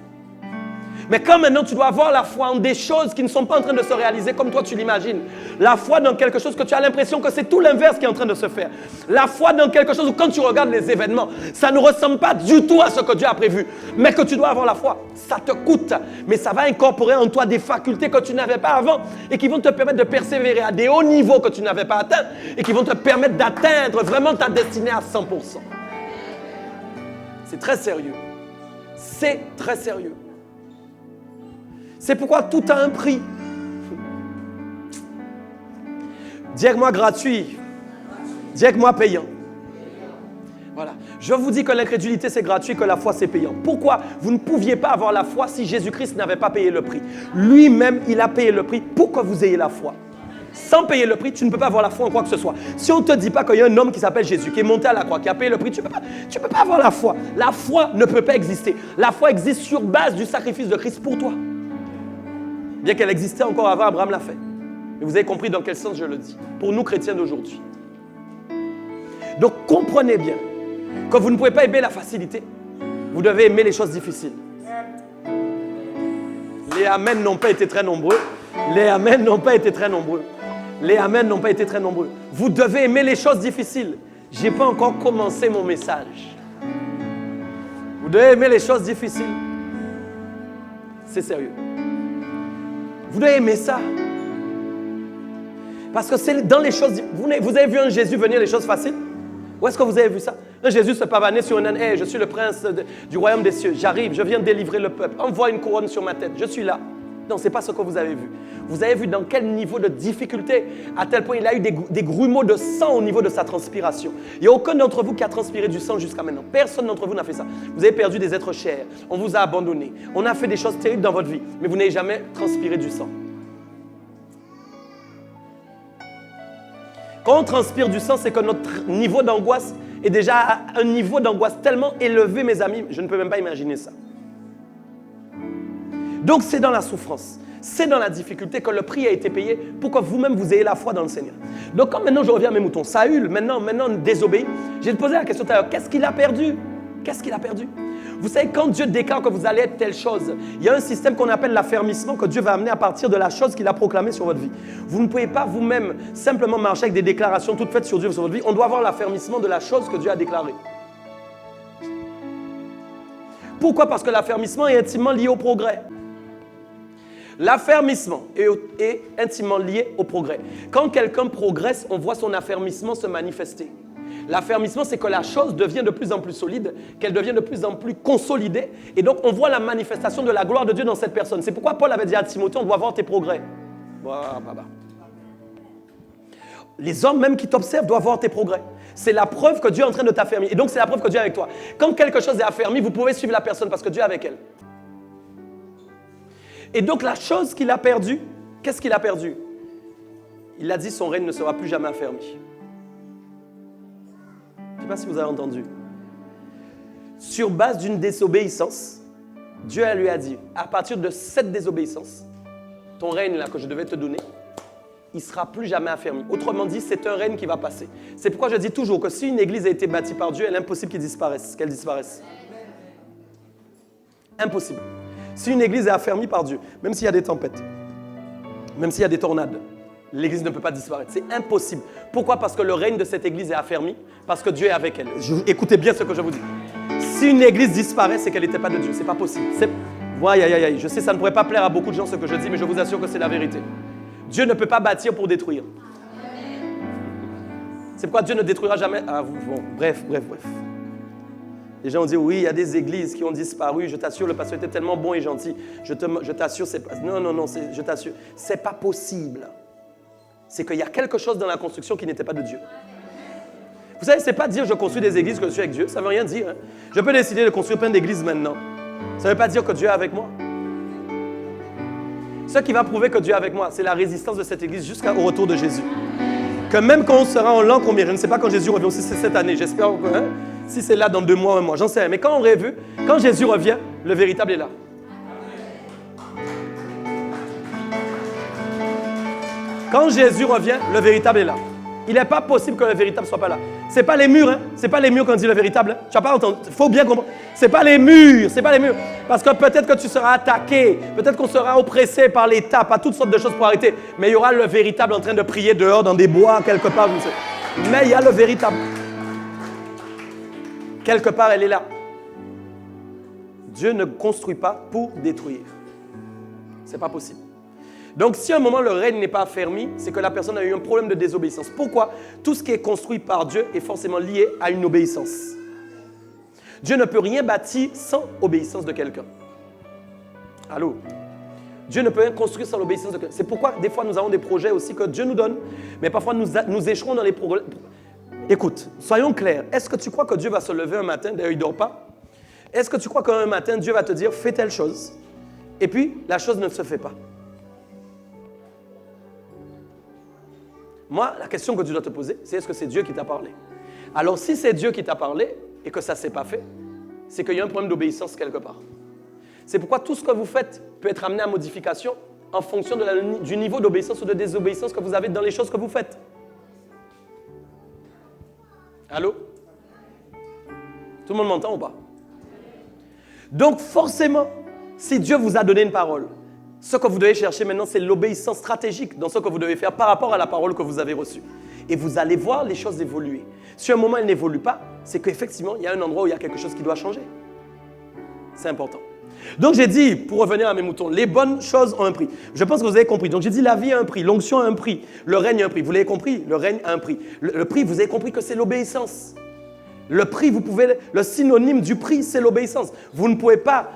Mais quand maintenant tu dois avoir la foi en des choses qui ne sont pas en train de se réaliser comme toi tu l'imagines. La foi dans quelque chose que tu as l'impression que c'est tout l'inverse qui est en train de se faire. La foi dans quelque chose où quand tu regardes les événements, ça ne ressemble pas du tout à ce que Dieu a prévu. Mais que tu dois avoir la foi, ça te coûte. Mais ça va incorporer en toi des facultés que tu n'avais pas avant et qui vont te permettre de persévérer à des hauts niveaux que tu n'avais pas atteints et qui vont te permettre d'atteindre vraiment ta destinée à 100%. C'est très sérieux. C'est très sérieux. C'est pourquoi tout a un prix. Dis avec moi gratuit. Dis avec moi payant. Voilà. Je vous dis que l'incrédulité c'est gratuit, que la foi c'est payant. Pourquoi vous ne pouviez pas avoir la foi si Jésus-Christ n'avait pas payé le prix? Lui-même, il a payé le prix pour que vous ayez la foi. Sans payer le prix, tu ne peux pas avoir la foi en quoi que ce soit. Si on ne te dit pas qu'il y a un homme qui s'appelle Jésus, qui est monté à la croix, qui a payé le prix, tu ne peux pas avoir la foi. La foi ne peut pas exister. La foi existe sur base du sacrifice de Christ pour toi. Bien qu'elle existait encore avant, Abraham l'a fait. Et vous avez compris dans quel sens je le dis. Pour nous chrétiens d'aujourd'hui. Donc comprenez bien que vous ne pouvez pas aimer la facilité. Vous devez aimer les choses difficiles. Les amens n'ont pas été très nombreux. Vous devez aimer les choses difficiles. Je n'ai pas encore commencé mon message. Vous devez aimer les choses difficiles. C'est sérieux. Vous devez aimer ça. Parce que c'est dans les choses... Vous avez vu un Jésus venir les choses faciles? Où est-ce que vous avez vu ça? Un Jésus se pavaner sur un âne. Hey, je suis le prince du royaume des cieux. J'arrive, je viens délivrer le peuple. Envoie une couronne sur ma tête. Je suis là. Non, ce n'est pas ce que vous avez vu. Vous avez vu dans quel niveau de difficulté, à tel point il a eu des grumeaux de sang au niveau de sa transpiration. Il n'y a aucun d'entre vous qui a transpiré du sang jusqu'à maintenant. Personne d'entre vous n'a fait ça. Vous avez perdu des êtres chers. On vous a abandonné. On a fait des choses terribles dans votre vie. Mais vous n'avez jamais transpiré du sang. Quand on transpire du sang, c'est que notre niveau d'angoisse est déjà à un niveau d'angoisse tellement élevé, mes amis. Je ne peux même pas imaginer ça. Donc c'est dans la souffrance, c'est dans la difficulté que le prix a été payé pour que vous-même vous ayez la foi dans le Seigneur. Donc quand maintenant je reviens à mes moutons, Saül maintenant désobéit, j'ai posé la question tout à l'heure, qu'est-ce qu'il a perdu? Qu'est-ce qu'il a perdu? Vous savez, quand Dieu déclare que vous allez être telle chose, il y a un système qu'on appelle l'affermissement que Dieu va amener à partir de la chose qu'il a proclamée sur votre vie. Vous ne pouvez pas vous-même simplement marcher avec des déclarations toutes faites sur Dieu sur votre vie. On doit avoir l'affermissement de la chose que Dieu a déclarée. Pourquoi? Parce que l'affermissement est intimement lié au progrès. L'affermissement est intimement lié au progrès. Quand quelqu'un progresse, on voit son affermissement se manifester. L'affermissement, c'est que la chose devient de plus en plus solide, qu'elle devient de plus en plus consolidée. Et donc, on voit la manifestation de la gloire de Dieu dans cette personne. C'est pourquoi Paul avait dit à Timothée, on doit voir tes progrès. Les hommes même qui t'observent doivent voir tes progrès. C'est la preuve que Dieu est en train de t'affermir. Et donc, c'est la preuve que Dieu est avec toi. Quand quelque chose est affermi, vous pouvez suivre la personne parce que Dieu est avec elle. Et donc, la chose qu'il a perdue, qu'est-ce qu'il a perdu? Il a dit son règne ne sera plus jamais affermi. Je ne sais pas si vous avez entendu. Sur base d'une désobéissance, Dieu lui a dit, à partir de cette désobéissance, ton règne là que je devais te donner, il ne sera plus jamais affermi. Autrement dit, c'est un règne qui va passer. C'est pourquoi je dis toujours que si une église a été bâtie par Dieu, elle est impossible qu'elle disparaisse. Impossible. Si une église est affermie par Dieu, même s'il y a des tempêtes, même s'il y a des tornades, l'église ne peut pas disparaître. C'est impossible. Pourquoi? Parce que le règne de cette église est affermi, parce que Dieu est avec elle. Écoutez bien ce que je vous dis. Si une église disparaît, c'est qu'elle n'était pas de Dieu. C'est pas possible. Je sais, ça ne pourrait pas plaire à beaucoup de gens ce que je dis, mais je vous assure que c'est la vérité. Dieu ne peut pas bâtir pour détruire. C'est pourquoi Dieu ne détruira jamais. Bref. Les gens ont dit, oui, il y a des églises qui ont disparu. Je t'assure, le pasteur était tellement bon et gentil. Je t'assure, c'est pas... Non, je t'assure. C'est pas possible. C'est qu'il y a quelque chose dans la construction qui n'était pas de Dieu. Vous savez, c'est pas dire je construis des églises que je suis avec Dieu. Ça ne veut rien dire. Hein. Je peux décider de construire plein d'églises maintenant. Ça ne veut pas dire que Dieu est avec moi. Ce qui va prouver que Dieu est avec moi, c'est la résistance de cette église jusqu'au retour de Jésus. Que même quand on sera en l'an combien, je ne sais pas quand Jésus revient, si c'est cette année, j'espère que, si c'est là dans 2 mois, 1 mois, j'en sais rien. Mais quand on aurait vu, quand Jésus revient, le véritable est là. Quand Jésus revient, le véritable est là. Il n'est pas possible que le véritable ne soit pas là. Ce n'est pas les murs, hein. Ce n'est pas les murs quand on dit le véritable. Hein. Tu n'as pas entendu. Il faut bien comprendre. Ce n'est pas les murs, c'est pas les murs. Parce que peut-être que tu seras attaqué, peut-être qu'on sera oppressé par l'État, par toutes sortes de choses pour arrêter. Mais il y aura le véritable en train de prier dehors dans des bois, quelque part. Mais il y a le véritable. Quelque part, elle est là. Dieu ne construit pas pour détruire. Ce n'est pas possible. Donc, si à un moment le règne n'est pas affermi, c'est que la personne a eu un problème de désobéissance. Pourquoi? Tout ce qui est construit par Dieu est forcément lié à une obéissance. Dieu ne peut rien bâtir sans obéissance de quelqu'un. Allô? Dieu ne peut rien construire sans l'obéissance de quelqu'un. C'est pourquoi, des fois, nous avons des projets aussi que Dieu nous donne, mais parfois, nous échouons dans les projets. Écoute, soyons clairs. Est-ce que tu crois que Dieu va se lever un matin, d'ailleurs, il ne dort pas? Est-ce que tu crois qu'un matin, Dieu va te dire, fais telle chose, et puis, la chose ne se fait pas? Moi, la question que tu dois te poser, c'est est-ce que c'est Dieu qui t'a parlé? Alors, si c'est Dieu qui t'a parlé et que ça ne s'est pas fait, c'est qu'il y a un problème d'obéissance quelque part. C'est pourquoi tout ce que vous faites peut être amené à modification en fonction du niveau d'obéissance ou de désobéissance que vous avez dans les choses que vous faites. Allô? Tout le monde m'entend ou pas? Donc, forcément, si Dieu vous a donné une parole, ce que vous devez chercher maintenant, c'est l'obéissance stratégique dans ce que vous devez faire par rapport à la parole que vous avez reçue. Et vous allez voir les choses évoluer. Si à un moment, elles n'évoluent pas, c'est qu'effectivement, il y a un endroit où il y a quelque chose qui doit changer. C'est important. Donc, j'ai dit, pour revenir à mes moutons, les bonnes choses ont un prix. Je pense que vous avez compris. Donc, j'ai dit, la vie a un prix, l'onction a un prix, le règne a un prix. Vous l'avez compris? Le règne a un prix. Le prix, vous avez compris que c'est l'obéissance. Le prix, le synonyme du prix, c'est l'obéissance. Vous ne pouvez pas,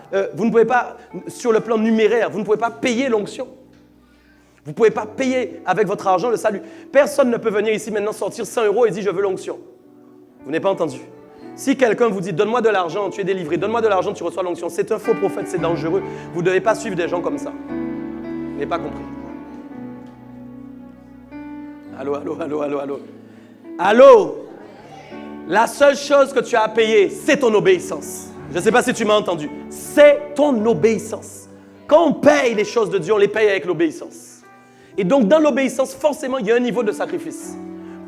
sur le plan numéraire, vous ne pouvez pas payer l'onction. Vous ne pouvez pas payer avec votre argent le salut. Personne ne peut venir ici maintenant sortir 100 € et dire je veux l'onction. Vous n'avez pas entendu. Si quelqu'un vous dit donne-moi de l'argent, tu es délivré, donne-moi de l'argent, tu reçois l'onction, c'est un faux prophète, c'est dangereux. Vous ne devez pas suivre des gens comme ça. Vous n'avez pas compris. Allô? Allô? La seule chose que tu as à payer, c'est ton obéissance. Je ne sais pas si tu m'as entendu. C'est ton obéissance. Quand on paye les choses de Dieu, on les paye avec l'obéissance. Et donc, dans l'obéissance, forcément, il y a un niveau de sacrifice.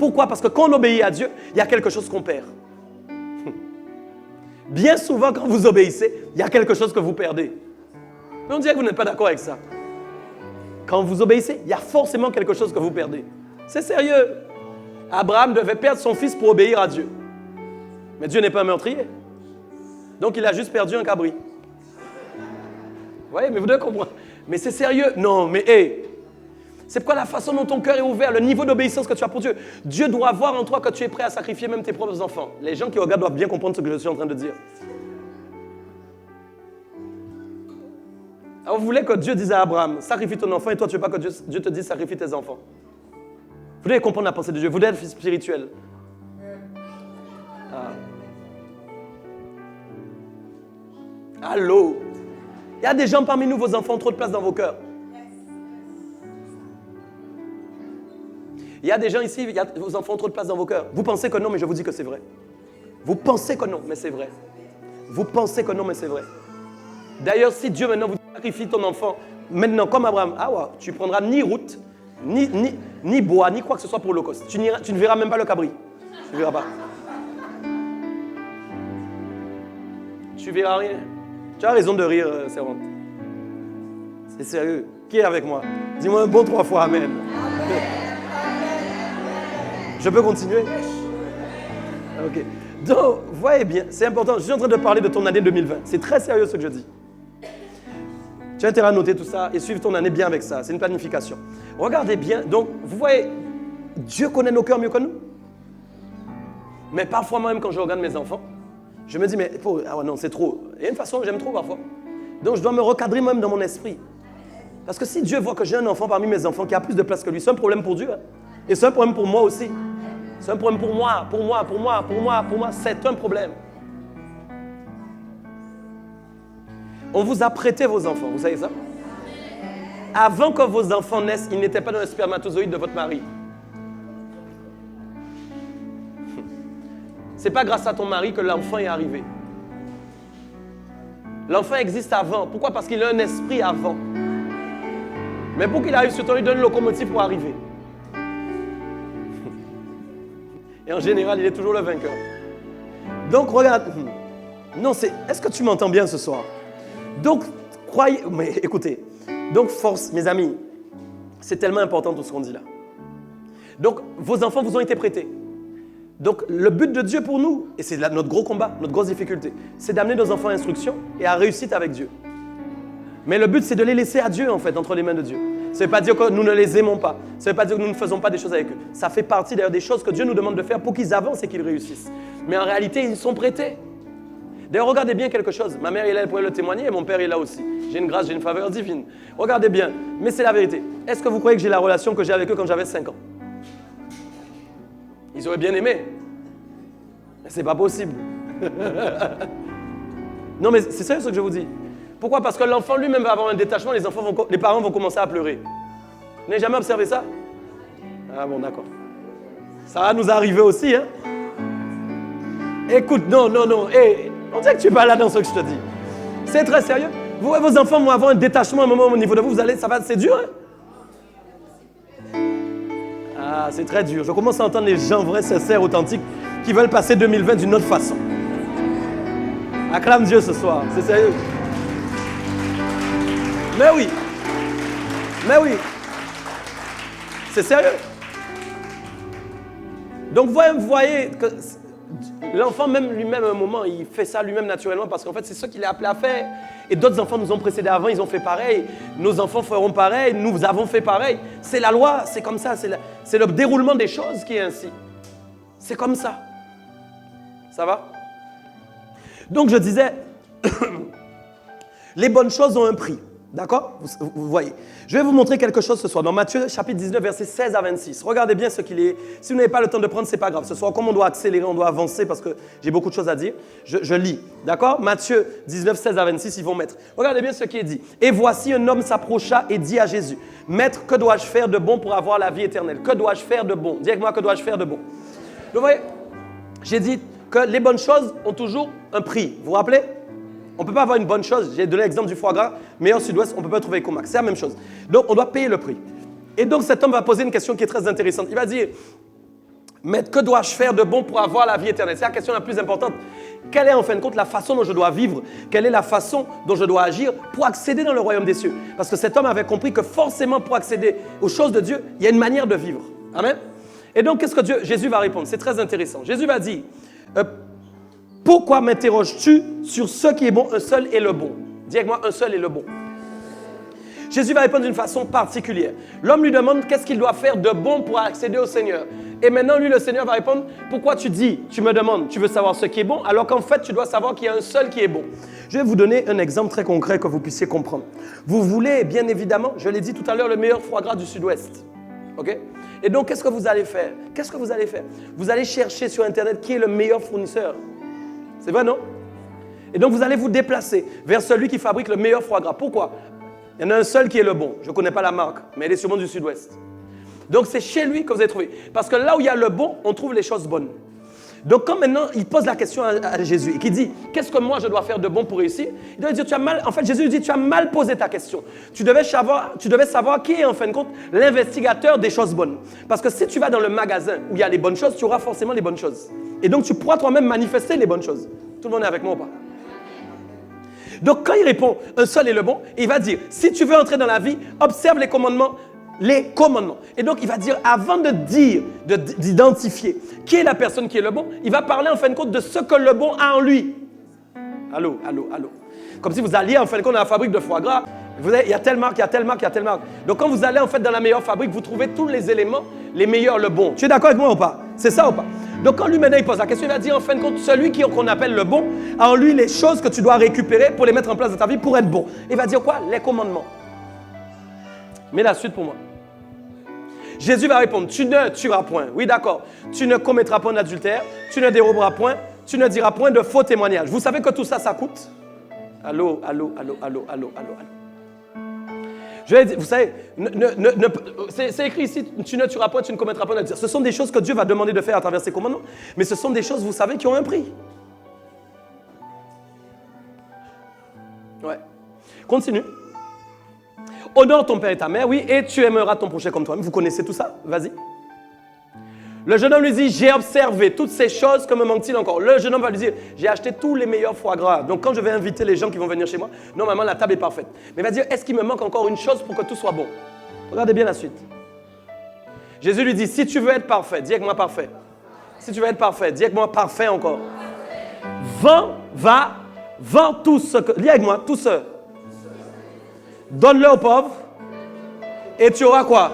Pourquoi? Parce que quand on obéit à Dieu, il y a quelque chose qu'on perd. Bien souvent, quand vous obéissez, il y a quelque chose que vous perdez. Mais on dirait que vous n'êtes pas d'accord avec ça. Quand vous obéissez, il y a forcément quelque chose que vous perdez. C'est sérieux. Abraham devait perdre son fils pour obéir à Dieu. Mais Dieu n'est pas un meurtrier. Donc, il a juste perdu un cabri. Vous voyez, mais vous devez comprendre. Mais c'est sérieux. Non, mais c'est pourquoi la façon dont ton cœur est ouvert, le niveau d'obéissance que tu as pour Dieu. Dieu doit voir en toi que tu es prêt à sacrifier même tes propres enfants. Les gens qui regardent doivent bien comprendre ce que je suis en train de dire. Alors, vous voulez que Dieu dise à Abraham, sacrifie ton enfant, et toi, tu ne veux pas que Dieu te dise, sacrifie tes enfants. Vous devez comprendre la pensée de Dieu. Vous devez être spirituel. Ah. Allô? Il y a des gens parmi nous, vos enfants ont trop de place dans vos cœurs. Il y a des gens ici, vos enfants ont trop de place dans vos cœurs. Vous pensez que non, mais je vous dis que c'est vrai. Vous pensez que non, mais c'est vrai. Vous pensez que non, mais c'est vrai. D'ailleurs, si Dieu maintenant vous sacrifie ton enfant, maintenant comme Abraham, ah ouais, tu prendras ni route, ni bois, ni quoi que ce soit pour l'Holocauste. Tu ne verras même pas le cabri. Tu ne verras pas. Tu verras rien. Tu as raison de rire, servante. C'est sérieux. Qui est avec moi? Dis-moi un bon 3 fois Amen. Je peux continuer? Ok. Donc, voyez bien, c'est important. Je suis en train de parler de ton année 2020. C'est très sérieux ce que je dis. Tu as intérêt à noter tout ça et suivre ton année bien avec ça. C'est une planification. Regardez bien. Donc, vous voyez, Dieu connaît nos cœurs mieux que nous. Mais parfois, moi-même, quand je regarde mes enfants, je me dis, mais ah ouais, non, c'est trop. Il y a une façon, j'aime trop parfois. Donc, je dois me recadrer même dans mon esprit. Parce que si Dieu voit que j'ai un enfant parmi mes enfants qui a plus de place que lui, c'est un problème pour Dieu. Hein? Et c'est un problème pour moi aussi. C'est un problème pour moi, c'est un problème. On vous a prêté vos enfants, vous savez ça? Avant que vos enfants naissent, ils n'étaient pas dans le spermatozoïde de votre mari. C'est pas grâce à ton mari que l'enfant est arrivé. L'enfant existe avant. Pourquoi? Parce qu'il a un esprit avant. Mais pour qu'il arrive sur toi, il donne une locomotive pour arriver. Et en général, il est toujours le vainqueur. Donc, regarde. Non, est-ce que tu m'entends bien ce soir? Donc, croyez... Mais écoutez. Donc, force, mes amis. C'est tellement important tout ce qu'on dit là. Donc, vos enfants vous ont été prêtés. Donc, le but de Dieu pour nous, et c'est notre gros combat, notre grosse difficulté, c'est d'amener nos enfants à instruction et à réussite avec Dieu. Mais le but, c'est de les laisser à Dieu, en fait, entre les mains de Dieu. Ça ne veut pas dire que nous ne les aimons pas. Ça ne veut pas dire que nous ne faisons pas des choses avec eux. Ça fait partie d'ailleurs des choses que Dieu nous demande de faire pour qu'ils avancent et qu'ils réussissent. Mais en réalité, ils sont prêtés. D'ailleurs, regardez bien quelque chose. Ma mère est là, elle pourrait le témoigner, et mon père est là aussi. J'ai une grâce, j'ai une faveur divine. Regardez bien, mais c'est la vérité. Est-ce que vous croyez que j'ai la relation que j'ai avec eux quand j'avais 5 ans? Ils auraient bien aimé. Mais c'est pas possible. Non, mais c'est sérieux ce que je vous dis. Pourquoi? Parce que l'enfant lui-même va avoir un détachement, les parents vont commencer à pleurer. Vous n'avez jamais observé ça? Ah bon, d'accord. Ça va nous arriver aussi, hein? Écoute, non. Hey, on dirait que tu es pas là dans ce que je te dis. C'est très sérieux. Vos enfants vont avoir un détachement à un moment au niveau de vous, c'est dur, hein? Ah, c'est très dur. Je commence à entendre les gens vrais, sincères, authentiques qui veulent passer 2020 d'une autre façon. Acclame Dieu ce soir, c'est sérieux. Mais oui, c'est sérieux. Donc vous voyez que l'enfant même lui-même à un moment, il fait ça lui-même naturellement parce qu'en fait c'est ce qu'il est appelé à faire. Et d'autres enfants nous ont précédés avant, ils ont fait pareil. Nos enfants feront pareil, nous avons fait pareil. C'est la loi, c'est comme ça, c'est le déroulement des choses qui est ainsi. C'est comme ça. Ça va? Donc je disais, les bonnes choses ont un prix. D'accord? Vous voyez. Je vais vous montrer quelque chose ce soir. Dans Matthieu, chapitre 19, versets 16 à 26. Regardez bien ce qu'il est. Si vous n'avez pas le temps de prendre, ce n'est pas grave. Ce soir, comme on doit accélérer, on doit avancer parce que j'ai beaucoup de choses à dire. Je lis. D'accord? Matthieu 19, 16 à 26, ils vont mettre. Regardez bien ce qui est dit. Et voici un homme s'approcha et dit à Jésus, Maître, que dois-je faire de bon pour avoir la vie éternelle? Que dois-je faire de bon? Dis avec moi, que dois-je faire de bon? Vous voyez? J'ai dit que les bonnes choses ont toujours un prix. Vous vous rappelez? On ne peut pas avoir une bonne chose. J'ai donné l'exemple du foie gras. Meilleur Sud-Ouest, on ne peut pas trouver Comax. C'est la même chose. Donc, on doit payer le prix. Et donc, cet homme va poser une question qui est très intéressante. Il va dire, Maître, que dois-je faire de bon pour avoir la vie éternelle? C'est la question la plus importante. Quelle est en fin de compte la façon dont je dois vivre? Quelle est la façon dont je dois agir pour accéder dans le royaume des cieux? Parce que cet homme avait compris que forcément, pour accéder aux choses de Dieu, il y a une manière de vivre. Amen? Et donc, qu'est-ce que Jésus va répondre? C'est très intéressant. Jésus va dire, pourquoi m'interroges-tu sur ce qui est bon? Un seul est le bon. Dis avec moi, un seul est le bon. Jésus va répondre d'une façon particulière. L'homme lui demande qu'est-ce qu'il doit faire de bon pour accéder au Seigneur. Et maintenant, lui, le Seigneur va répondre, pourquoi tu me demandes, tu veux savoir ce qui est bon, alors qu'en fait, tu dois savoir qu'il y a un seul qui est bon. Je vais vous donner un exemple très concret que vous puissiez comprendre. Vous voulez, bien évidemment, je l'ai dit tout à l'heure, le meilleur foie gras du Sud-Ouest. OK? Et donc, qu'est-ce que vous allez faire? Qu'est-ce que vous allez faire? Vous allez chercher sur Internet qui est le meilleur fournisseur. C'est vrai, non? Et donc, vous allez vous déplacer vers celui qui fabrique le meilleur foie gras. Pourquoi? Il y en a un seul qui est le bon. Je ne connais pas la marque, mais elle est sûrement du Sud-Ouest. Donc, c'est chez lui que vous allez trouver. Parce que là où il y a le bon, on trouve les choses bonnes. Donc, quand maintenant, il pose la question à Jésus et qu'il dit, qu'est-ce que moi je dois faire de bon pour réussir? Il doit dire, en fait, Jésus lui dit, tu as mal posé ta question. Tu devais savoir qui est, en fin de compte, l'investigateur des choses bonnes. Parce que si tu vas dans le magasin où il y a les bonnes choses, tu auras forcément les bonnes choses. Et donc, tu pourras toi-même manifester les bonnes choses. Tout le monde est avec moi ou pas? Donc, quand il répond, un seul est le bon, il va dire, si tu veux entrer dans la vie, observe les commandements. Les commandements. Et donc, il va dire, avant de dire, d'identifier qui est la personne qui est le bon, il va parler en fin de compte de ce que le bon a en lui. Allô, allô, allô. Comme si vous alliez en fin de compte dans la fabrique de foie gras. Vous avez, il y a telle marque, il y a telle marque, il y a telle marque. Donc, quand vous allez en fait dans la meilleure fabrique, vous trouvez tous les éléments, les meilleurs, le bon. Tu es d'accord avec moi ou pas? C'est ça ou pas? Donc, quand lui maintenant il pose la question, il va dire en fin de compte, celui qu'on appelle le bon, a en lui les choses que tu dois récupérer pour les mettre en place dans ta vie pour être bon. Il va dire quoi? Les commandements. Mets la suite pour moi. Jésus va répondre, tu ne tueras point. Oui, d'accord. Tu ne commettras point d'adultère, tu ne déroberas point, tu ne diras point de faux témoignages. Vous savez que tout ça, ça coûte? Allô, allô, allô, allô, allô, allô, allô. Je vais dire, vous savez, c'est écrit ici, tu ne tueras point, tu ne commettras point d'adultère. Ce sont des choses que Dieu va demander de faire à travers ses commandements, mais ce sont des choses, vous savez, qui ont un prix. Ouais. Continue. Honore ton père et ta mère, oui, et tu aimeras ton prochain comme toi-même. Vous connaissez tout ça? Vas-y. Le jeune homme lui dit, j'ai observé toutes ces choses, que me manque-t-il encore? Le jeune homme va lui dire, j'ai acheté tous les meilleurs foie gras. Donc quand je vais inviter les gens qui vont venir chez moi, normalement la table est parfaite. Mais il va dire, est-ce qu'il me manque encore une chose pour que tout soit bon? Regardez bien la suite. Jésus lui dit, si tu veux être parfait, dis avec moi parfait. Si tu veux être parfait, dis avec moi parfait encore. Vends tout ce que... Dis avec moi, tout ce... Donne-le aux pauvres et tu auras quoi?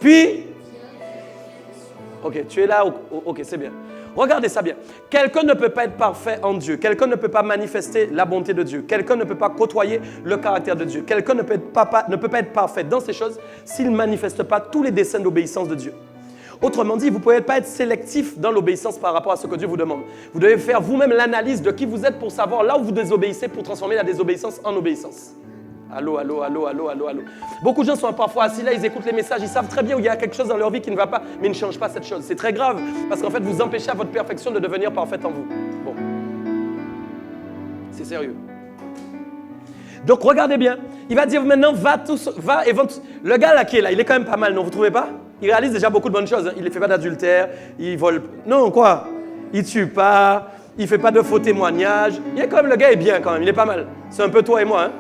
Puis, ok, tu es là, ok, c'est bien. Regardez ça bien. Quelqu'un ne peut pas être parfait en Dieu. Quelqu'un ne peut pas manifester la bonté de Dieu. Quelqu'un ne peut pas côtoyer le caractère de Dieu. Quelqu'un ne peut pas être parfait dans ces choses s'il ne manifeste pas tous les desseins d'obéissance de Dieu. Autrement dit, vous ne pouvez pas être sélectif dans l'obéissance par rapport à ce que Dieu vous demande. Vous devez faire vous-même l'analyse de qui vous êtes pour savoir là où vous désobéissez pour transformer la désobéissance en obéissance. Allô, allô, allô, allô, allô, allô. Beaucoup de gens sont parfois assis là, ils écoutent les messages, ils savent très bien où il y a quelque chose dans leur vie qui ne va pas, mais ils ne changent pas cette chose. C'est très grave parce qu'en fait, vous empêchez à votre perfection de devenir parfaite en vous. Bon. C'est sérieux. Donc, regardez bien. Il va dire maintenant, va et vends. Le gars là qui est là, il est quand même pas mal, non? Vous ne trouvez pas? Il réalise déjà beaucoup de bonnes choses. Hein. Il ne fait pas d'adultère, il vole. Non, quoi? Il ne tue pas, il ne fait pas de faux témoignages. Il est quand même, le gars est bien quand même, il est pas mal. C'est un peu toi et moi. Hein?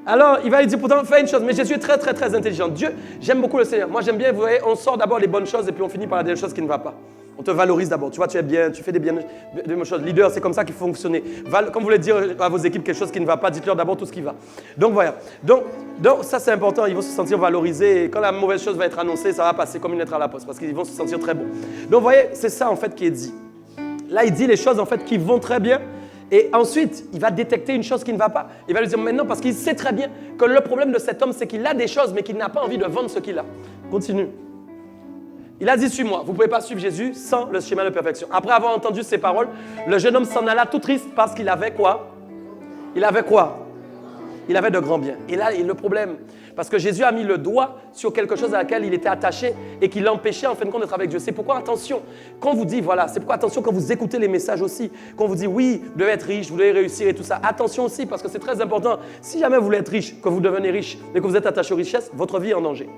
Alors, il va lui dire pourtant, fais une chose. Mais Jésus est très, très, très intelligent. Dieu, j'aime beaucoup le Seigneur. Moi, j'aime bien, vous voyez, on sort d'abord les bonnes choses et puis on finit par la chose qui ne va pas. On te valorise d'abord. Tu vois, tu es bien, tu fais des bonnes choses. Leader, c'est comme ça qu'il faut fonctionner. Quand vous voulez dire à vos équipes quelque chose qui ne va pas, dites-leur d'abord tout ce qui va. Donc, voilà. Donc ça, c'est important. Ils vont se sentir valorisés. Et quand la mauvaise chose va être annoncée, ça va passer comme une lettre à la poste parce qu'ils vont se sentir très bons. Donc, vous voyez, c'est ça, en fait, qui est dit. Là, il dit les choses, en fait, qui vont très bien. Et ensuite, il va détecter une chose qui ne va pas. Il va lui dire maintenant, parce qu'il sait très bien que le problème de cet homme, c'est qu'il a des choses, mais qu'il n'a pas envie de vendre ce qu'il a. Continue. Il a dit, suis-moi. Vous ne pouvez pas suivre Jésus sans le schéma de perfection. Après avoir entendu ces paroles, le jeune homme s'en alla tout triste parce qu'il avait quoi? Il avait quoi? Il avait de grands biens. Et là, il y a le problème. Parce que Jésus a mis le doigt sur quelque chose à laquelle il était attaché et qui l'empêchait en fin de compte d'être avec Dieu. C'est pourquoi, attention, quand on vous dit, voilà, c'est pourquoi, attention, quand vous écoutez les messages aussi, quand on vous dit, oui, vous devez être riche, vous devez réussir et tout ça, attention aussi, parce que c'est très important. Si jamais vous voulez être riche, que vous devenez riche et que vous êtes attaché aux richesses, votre vie est en danger.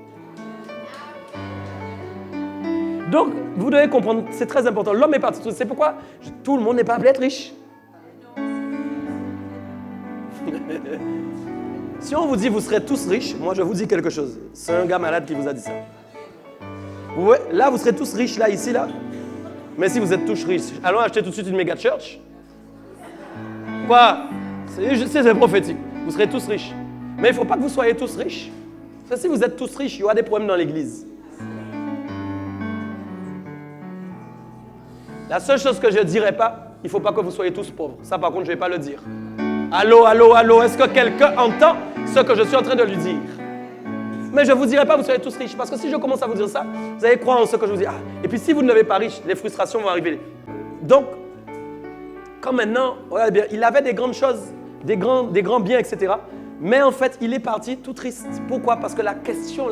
Donc, vous devez comprendre, c'est très important. L'homme est parti. C'est pourquoi tout le monde n'est pas appelé à être riche. Si on vous dit vous serez tous riches, moi je vous dis quelque chose. C'est un gars malade qui vous a dit ça. Là, vous serez tous riches, là, ici, là. Mais si vous êtes tous riches, allons acheter tout de suite une méga church. Quoi? C'est prophétique. Vous serez tous riches. Mais il ne faut pas que vous soyez tous riches. Parce que si vous êtes tous riches, il y aura des problèmes dans l'église. La seule chose que je ne dirais pas, il ne faut pas que vous soyez tous pauvres. Ça, par contre, je ne vais pas le dire. Allô, allô, allô, est-ce que quelqu'un entend ce que je suis en train de lui dire. Mais je ne vous dirai pas, vous serez tous riches. Parce que si je commence à vous dire ça, vous allez croire en ce que je vous dis. Et puis si vous ne devenez pas riche, les frustrations vont arriver. Donc, quand maintenant, regardez bien, il avait des grandes choses, des grands biens, etc. Mais en fait, il est parti tout triste. Pourquoi? Parce que la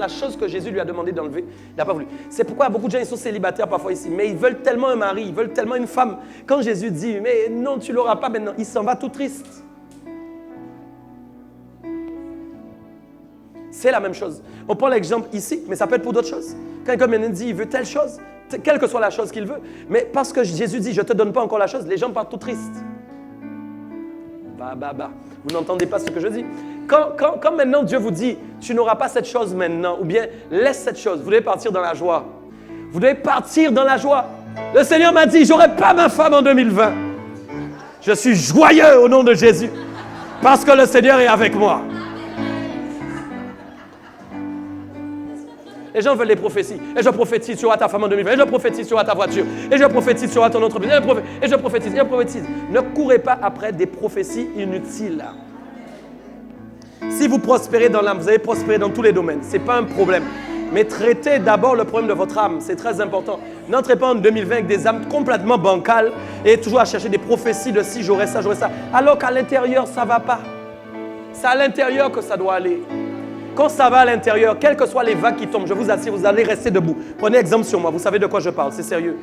chose que Jésus lui a demandé d'enlever, il n'a pas voulu. C'est pourquoi beaucoup de gens ils sont célibataires parfois ici. Mais ils veulent tellement un mari, ils veulent tellement une femme. Quand Jésus dit, mais non, tu ne l'auras pas maintenant, il s'en va tout triste. C'est la même chose. On prend l'exemple ici, mais ça peut être pour d'autres choses. Quand quelqu'un maintenant dit, il veut telle chose, quelle que soit la chose qu'il veut, mais parce que Jésus dit, je ne te donne pas encore la chose, les gens partent tout tristes. Vous n'entendez pas ce que je dis. Quand maintenant Dieu vous dit, tu n'auras pas cette chose maintenant, ou bien laisse cette chose, vous devez partir dans la joie. Vous devez partir dans la joie. Le Seigneur m'a dit, j'aurai pas ma femme en 2020. Je suis joyeux au nom de Jésus, parce que le Seigneur est avec moi. Les gens veulent les prophéties. Et je prophétise, tu auras ta femme en 2020. Et je prophétise, tu auras ta voiture. Et je prophétise, tu auras ton entreprise. Et je prophétise. Ne courez pas après des prophéties inutiles. Si vous prospérez dans l'âme, vous allez prospérer dans tous les domaines. Ce n'est pas un problème. Mais traitez d'abord le problème de votre âme. C'est très important. N'entrez pas en 2020 avec des âmes complètement bancales et toujours à chercher des prophéties de si j'aurai ça, alors qu'à l'intérieur, ça ne va pas. C'est à l'intérieur que ça doit aller. Quand ça va à l'intérieur, quelles que soient les vagues qui tombent, je vous assure, vous allez rester debout. Prenez exemple sur moi, vous savez de quoi je parle, c'est sérieux.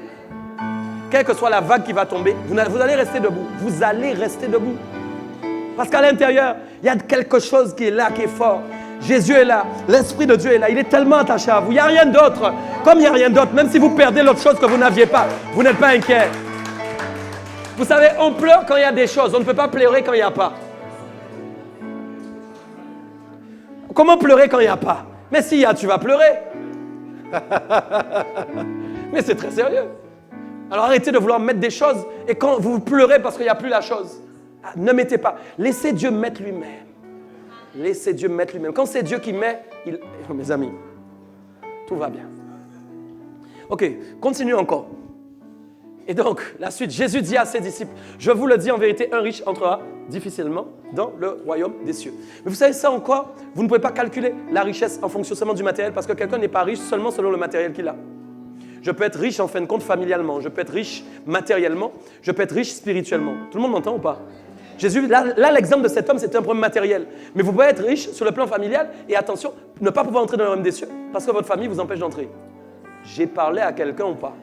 Quelle que soit la vague qui va tomber, vous allez rester debout. Vous allez rester debout. Parce qu'à l'intérieur, il y a quelque chose qui est là, qui est fort. Jésus est là, l'Esprit de Dieu est là, il est tellement attaché à vous. Il n'y a rien d'autre. Comme il n'y a rien d'autre, même si vous perdez l'autre chose que vous n'aviez pas, vous n'êtes pas inquiet. Vous savez, on pleure quand il y a des choses, on ne peut pas pleurer quand il n'y a pas. Comment pleurer quand il n'y a pas? Mais s'il y a, tu vas pleurer. Mais c'est très sérieux. Alors arrêtez de vouloir mettre des choses et quand vous pleurez parce qu'il n'y a plus la chose, ne mettez pas. Laissez Dieu mettre lui-même. Laissez Dieu mettre lui-même. Quand c'est Dieu qui met, mes amis, tout va bien. Ok, continue encore. Et donc, la suite, Jésus dit à ses disciples, je vous le dis en vérité, un riche entrera difficilement dans le royaume des cieux. Mais vous savez ça encore, vous ne pouvez pas calculer la richesse en fonction seulement du matériel parce que quelqu'un n'est pas riche seulement selon le matériel qu'il a. Je peux être riche en fin de compte familialement, je peux être riche matériellement, je peux être riche spirituellement. Tout le monde m'entend ou pas? Jésus, là l'exemple de cet homme, c'était un problème matériel. Mais vous pouvez être riche sur le plan familial et attention, ne pas pouvoir entrer dans le royaume des cieux parce que votre famille vous empêche d'entrer. J'ai parlé à quelqu'un ou pas?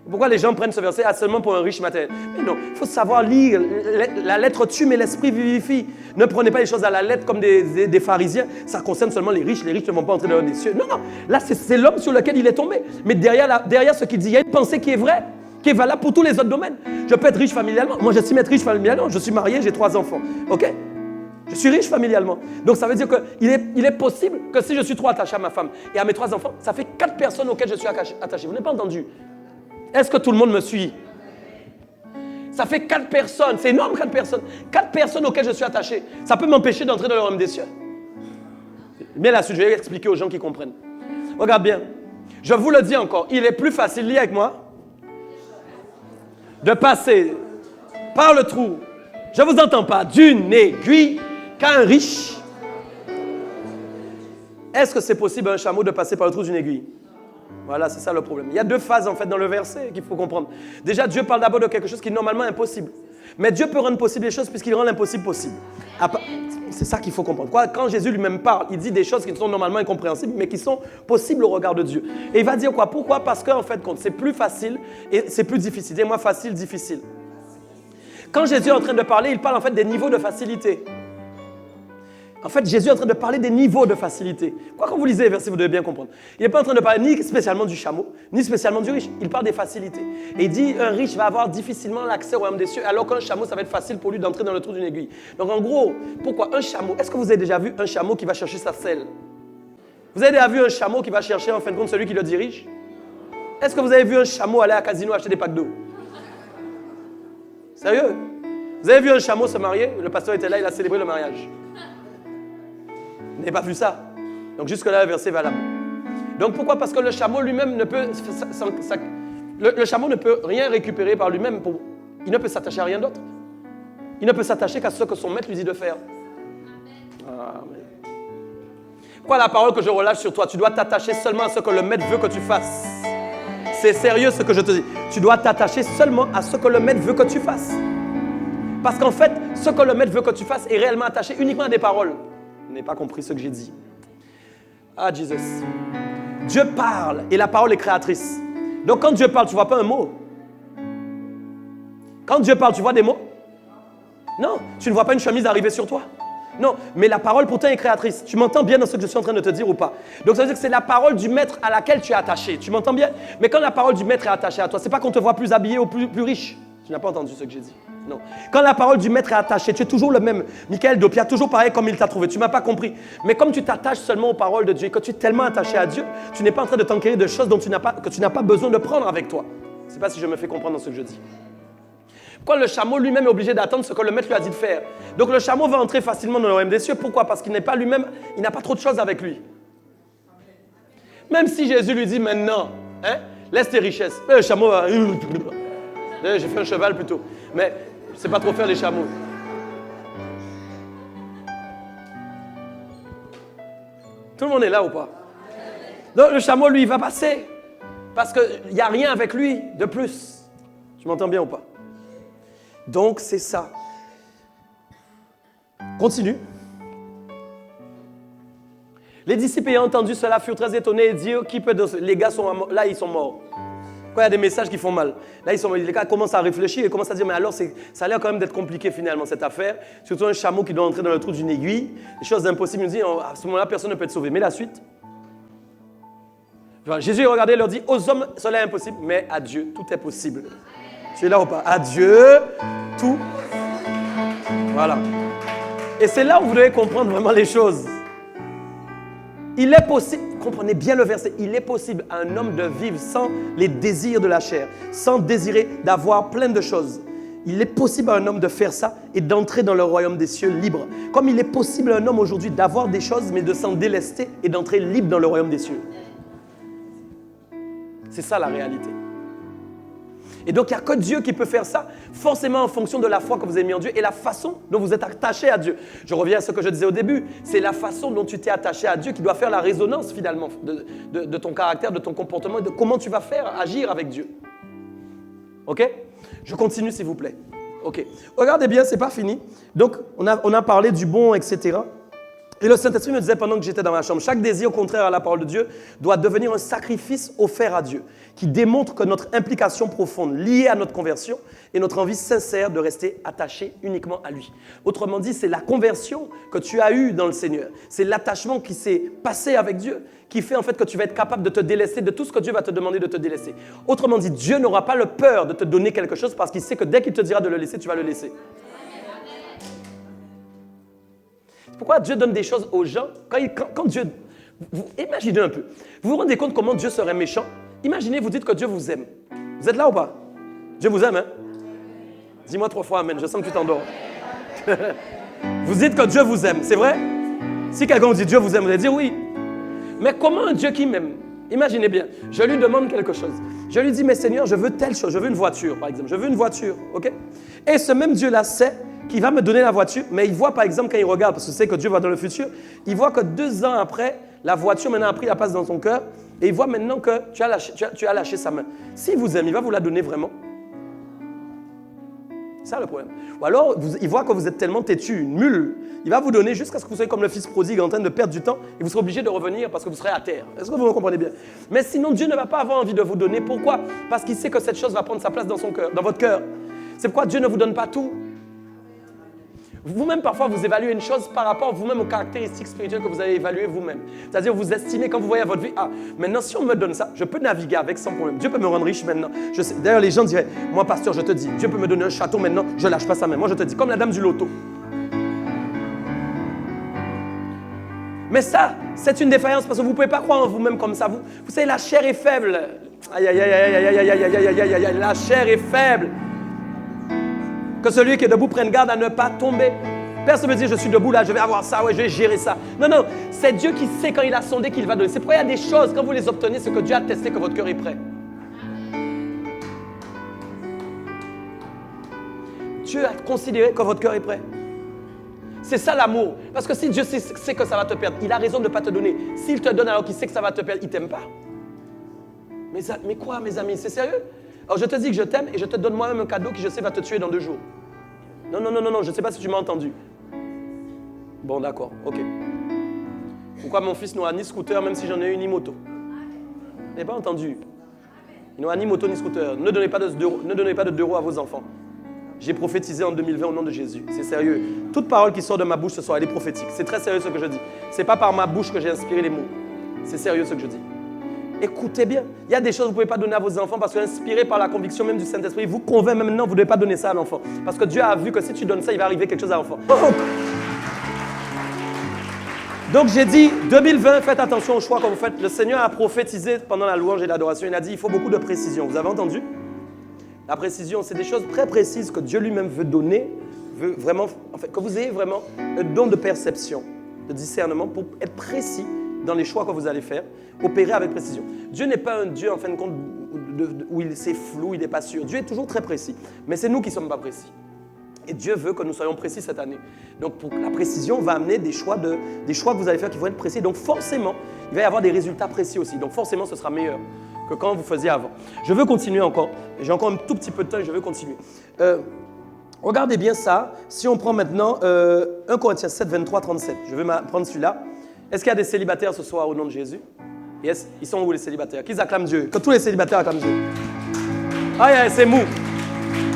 Pourquoi les gens prennent ce verset seulement pour un riche matériel? Mais non, il faut savoir lire. La lettre tue, mais l'esprit vivifie. Ne prenez pas les choses à la lettre comme des pharisiens. Ça concerne seulement les riches. Les riches ne vont pas entrer dans les cieux. Non, non. Là, c'est l'homme sur lequel il est tombé. Mais derrière ce qu'il dit, il y a une pensée qui est vraie, qui est valable pour tous les autres domaines. Je peux être riche familialement. Moi, j'estime être riche familialement. Je suis marié, j'ai 3 enfants. OK? Je suis riche familialement. Donc, ça veut dire qu'il est possible que si je suis trop attaché à ma femme et à mes 3 enfants, ça fait 4 personnes auxquelles je suis attaché. Vous n'avez pas entendu? Est-ce que tout le monde me suit? Ça fait 4 personnes. C'est énorme, 4 personnes. 4 personnes auxquelles je suis attaché. Ça peut m'empêcher d'entrer dans le royaume des cieux. Mais là, je vais expliquer aux gens qui comprennent. Regarde bien. Je vous le dis encore. Il est plus facile, lis avec moi, de passer par le trou, je ne vous entends pas, d'une aiguille qu'à un riche. Est-ce que c'est possible à un chameau de passer par le trou d'une aiguille? Voilà, c'est ça le problème. Il y a 2 phases en fait dans le verset qu'il faut comprendre. Déjà, Dieu parle d'abord de quelque chose qui est normalement impossible. Mais Dieu peut rendre possible les choses puisqu'il rend l'impossible possible. C'est ça qu'il faut comprendre. Quand Jésus lui-même parle, il dit des choses qui sont normalement incompréhensibles, mais qui sont possibles au regard de Dieu. Et il va dire quoi? Pourquoi? Parce qu'en fait, c'est plus facile et c'est plus difficile. Dis-moi facile, difficile. Quand Jésus est en train de parler, il parle en fait des niveaux de facilité. En fait, Jésus est en train de parler des niveaux de facilité. Quand vous lisez les versets, vous devez bien comprendre. Il n'est pas en train de parler ni spécialement du chameau, ni spécialement du riche. Il parle des facilités. Et il dit, un riche va avoir difficilement l'accès au royaume des cieux, alors qu'un chameau, ça va être facile pour lui d'entrer dans le trou d'une aiguille. Donc en gros, pourquoi un chameau? Est-ce que vous avez déjà vu un chameau qui va chercher sa selle? Vous avez déjà vu un chameau qui va chercher en fin de compte celui qui le dirige? Est-ce que vous avez vu un chameau aller à casino acheter des packs d'eau? Sérieux? Vous avez vu un chameau se marier? Le pasteur était là, il a célébré le mariage. Vous n'avez pas vu ça. Donc jusque-là, le verset est valable. Donc pourquoi? Parce que le chameau lui-même ne peut... Le chameau ne peut rien récupérer par lui-même. Il ne peut s'attacher à rien d'autre. Il ne peut s'attacher qu'à ce que son maître lui dit de faire. Pourquoi la parole que je relâche sur toi? Tu dois t'attacher seulement à ce que le maître veut que tu fasses. C'est sérieux ce que je te dis. Tu dois t'attacher seulement à ce que le maître veut que tu fasses. Parce qu'en fait, ce que le maître veut que tu fasses est réellement attaché uniquement à des paroles. Vous n'avez pas compris ce que j'ai dit. Ah, Jesus. Dieu parle et la parole est créatrice. Donc quand Dieu parle, tu ne vois pas un mot. Quand Dieu parle, tu vois des mots? Non, tu ne vois pas une chemise arriver sur toi. Non, mais la parole pourtant est créatrice. Tu m'entends bien dans ce que je suis en train de te dire ou pas? Donc ça veut dire que c'est la parole du maître à laquelle tu es attaché. Tu m'entends bien? Mais quand la parole du maître est attachée à toi, ce n'est pas qu'on te voit plus habillé ou plus riche. Tu n'as pas entendu ce que j'ai dit? Non. Quand la parole du maître est attachée, tu es toujours le même. Michael Dopia, toujours pareil comme il t'a trouvé. Tu ne m'as pas compris. Mais comme tu t'attaches seulement aux paroles de Dieu et que tu es tellement attaché à Dieu, tu n'es pas en train de t'enquérir de choses que tu n'as pas besoin de prendre avec toi. Je ne sais pas si je me fais comprendre dans ce que je dis. Pourquoi le chameau lui-même est obligé d'attendre ce que le maître lui a dit de faire? Donc le chameau va entrer facilement dans le royaume des cieux. Pourquoi? Parce qu'il n'est pas lui-même, il n'a pas trop de choses avec lui. Même si Jésus lui dit maintenant, hein, laisse tes richesses. Le chameau va... J'ai fait un cheval plutôt. Mais je ne sais pas trop faire les chameaux. Tout le monde est là ou pas? Donc le chameau, lui, il va passer. Parce qu'il n'y a rien avec lui de plus. Tu m'entends bien ou pas? Donc, c'est ça. Continue. Les disciples ayant entendu cela furent très étonnés et dirent, qui peut danser? Les gars sont là, ils sont morts. Quand il y a des messages qui font mal, là, les gars commencent à réfléchir et commencent à dire, mais alors, ça a l'air quand même d'être compliqué finalement, cette affaire. Surtout un chameau qui doit entrer dans le trou d'une aiguille. Des choses impossibles. Ils nous disent, à ce moment-là, personne ne peut être sauvé. Mais la suite. Enfin, Jésus regardait et leur dit, aux hommes, cela est impossible, mais à Dieu, tout est possible. Tu es là ou pas? À Dieu, tout. Voilà. Et c'est là où vous devez comprendre vraiment les choses. Il est possible, comprenez bien le verset, il est possible à un homme de vivre sans les désirs de la chair, sans désirer d'avoir plein de choses. Il est possible à un homme de faire ça et d'entrer dans le royaume des cieux libre. Comme il est possible à un homme aujourd'hui d'avoir des choses, mais de s'en délester et d'entrer libre dans le royaume des cieux. C'est ça la réalité. Et donc, il n'y a que Dieu qui peut faire ça, forcément en fonction de la foi que vous avez mis en Dieu et la façon dont vous êtes attaché à Dieu. Je reviens à ce que je disais au début, c'est la façon dont tu t'es attaché à Dieu qui doit faire la résonance finalement de ton caractère, de ton comportement et de comment tu vas faire agir avec Dieu. Ok? Je continue s'il vous plaît. Ok. Regardez bien, ce n'est pas fini. Donc, on a parlé du bon, etc. Et le Saint-Esprit me disait pendant que j'étais dans ma chambre, chaque désir contraire à la parole de Dieu doit devenir un sacrifice offert à Dieu, qui démontre que notre implication profonde liée à notre conversion et notre envie sincère de rester attaché uniquement à lui. Autrement dit, c'est la conversion que tu as eue dans le Seigneur. C'est l'attachement qui s'est passé avec Dieu qui fait en fait que tu vas être capable de te délaisser de tout ce que Dieu va te demander de te délaisser. Autrement dit, Dieu n'aura pas le peur de te donner quelque chose parce qu'il sait que dès qu'il te dira de le laisser, tu vas le laisser. Pourquoi Dieu donne des choses aux gens? Quand Dieu... imaginez un peu. Vous vous rendez compte comment Dieu serait méchant? Imaginez, vous dites que Dieu vous aime. Vous êtes là ou pas? Dieu vous aime, hein? Dis-moi 3 fois Amen, je sens que tu t'endors. Vous dites que Dieu vous aime, c'est vrai? Si quelqu'un vous dit Dieu vous aime, vous allez dire oui. Mais comment un Dieu qui m'aime? Imaginez bien, je lui demande quelque chose. Je lui dis, mais Seigneur, je veux telle chose, je veux une voiture, par exemple. Je veux une voiture, ok? Et ce même Dieu-là sait qu'il va me donner la voiture, mais il voit par exemple quand il regarde, parce que c'est que Dieu va dans le futur, il voit que 2 ans après, la voiture maintenant a pris la place dans son cœur, et il voit maintenant que tu as lâché sa main. S'il vous aime, il va vous la donner vraiment. C'est ça le problème. Ou alors, il voit que vous êtes tellement têtu, une mule, il va vous donner jusqu'à ce que vous soyez comme le fils prodigue en train de perdre du temps, et vous serez obligé de revenir parce que vous serez à terre. Est-ce que vous me comprenez bien? Mais sinon, Dieu ne va pas avoir envie de vous donner. Pourquoi? Parce qu'il sait que cette chose va prendre sa place dans son cœur, dans votre cœur. C'est pourquoi Dieu ne vous donne pas tout. Vous-même, parfois, vous évaluez une chose par rapport vous-même aux caractéristiques spirituelles que vous avez évaluées vous-même. C'est-à-dire, vous estimez, quand vous voyez votre vie, ah, maintenant, si on me donne ça, je peux naviguer avec sans problème. Dieu peut me rendre riche maintenant. Je sais. D'ailleurs, les gens diraient, moi, pasteur, je te dis, Dieu peut me donner un château maintenant, je ne lâche pas sa main. Moi, je te dis, comme la dame du loto. Mais ça, c'est une défaillance parce que vous ne pouvez pas croire en vous-même comme ça. Vous savez, la chair est faible. Aïe, aïe, aïe, aïe, aïe, aïe, aïe, aïe, aïe, aïe, aïe, la chair est faible. Que celui qui est debout prenne garde à ne pas tomber. Personne ne me dit, je suis debout là, je vais avoir ça, ouais, je vais gérer ça. Non, non, c'est Dieu qui sait quand il a sondé qu'il va donner. C'est pourquoi il y a des choses, quand vous les obtenez, c'est que Dieu a testé que votre cœur est prêt. Dieu a considéré que votre cœur est prêt. C'est ça l'amour. Parce que si Dieu sait que ça va te perdre, il a raison de ne pas te donner. S'il te donne alors qu'il sait que ça va te perdre, il ne t'aime pas. Mais quoi, mes amis, c'est sérieux? Alors je te dis que je t'aime et je te donne moi-même un cadeau qui je sais va te tuer dans 2 jours. Non, je ne sais pas si tu m'as entendu. Bon, d'accord, ok. Pourquoi mon fils n'aura ni scooter, même si j'en ai eu, ni moto? Vous n'avez pas entendu? Il n'aura ni moto ni scooter. Ne donnez pas de 2 euros à vos enfants. J'ai prophétisé en 2020 au nom de Jésus. C'est sérieux. Toute parole qui sort de ma bouche ce soir, elle est prophétique. C'est très sérieux ce que je dis. Ce n'est pas par ma bouche que j'ai inspiré les mots. C'est sérieux ce que je dis. Écoutez bien. Il y a des choses que vous ne pouvez pas donner à vos enfants parce que inspiré par la conviction même du Saint-Esprit, vous convainc maintenant, vous ne devez pas donner ça à l'enfant. Parce que Dieu a vu que si tu donnes ça, il va arriver quelque chose à l'enfant. Donc j'ai dit, 2020, faites attention au choix que vous faites. Le Seigneur a prophétisé pendant la louange et l'adoration. Il a dit, il faut beaucoup de précision. Vous avez entendu? La précision, c'est des choses très précises que Dieu lui-même veut donner, veut vraiment, en fait, que vous ayez vraiment un don de perception, de discernement pour être précis dans les choix que vous allez faire, opérer avec précision. Dieu n'est pas un Dieu, en fin de compte, où c'est flou, il n'est pas sûr. Dieu est toujours très précis, mais c'est nous qui ne sommes pas précis. Et Dieu veut que nous soyons précis cette année. Donc, pour la précision va amener des choix que vous allez faire qui vont être précis. Donc, forcément, il va y avoir des résultats précis aussi. Donc, forcément, ce sera meilleur que quand vous faisiez avant. Je veux continuer encore. J'ai encore un tout petit peu de temps et je veux continuer. Regardez bien ça. Si on prend maintenant 1 Corinthiens 7, 23, 37. Je vais prendre celui-là. Est-ce qu'il y a des célibataires ce soir au nom de Jésus? Yes. Ils sont où les célibataires? Qu'ils acclament Dieu. Que tous les célibataires acclament Dieu. Ah, c'est mou.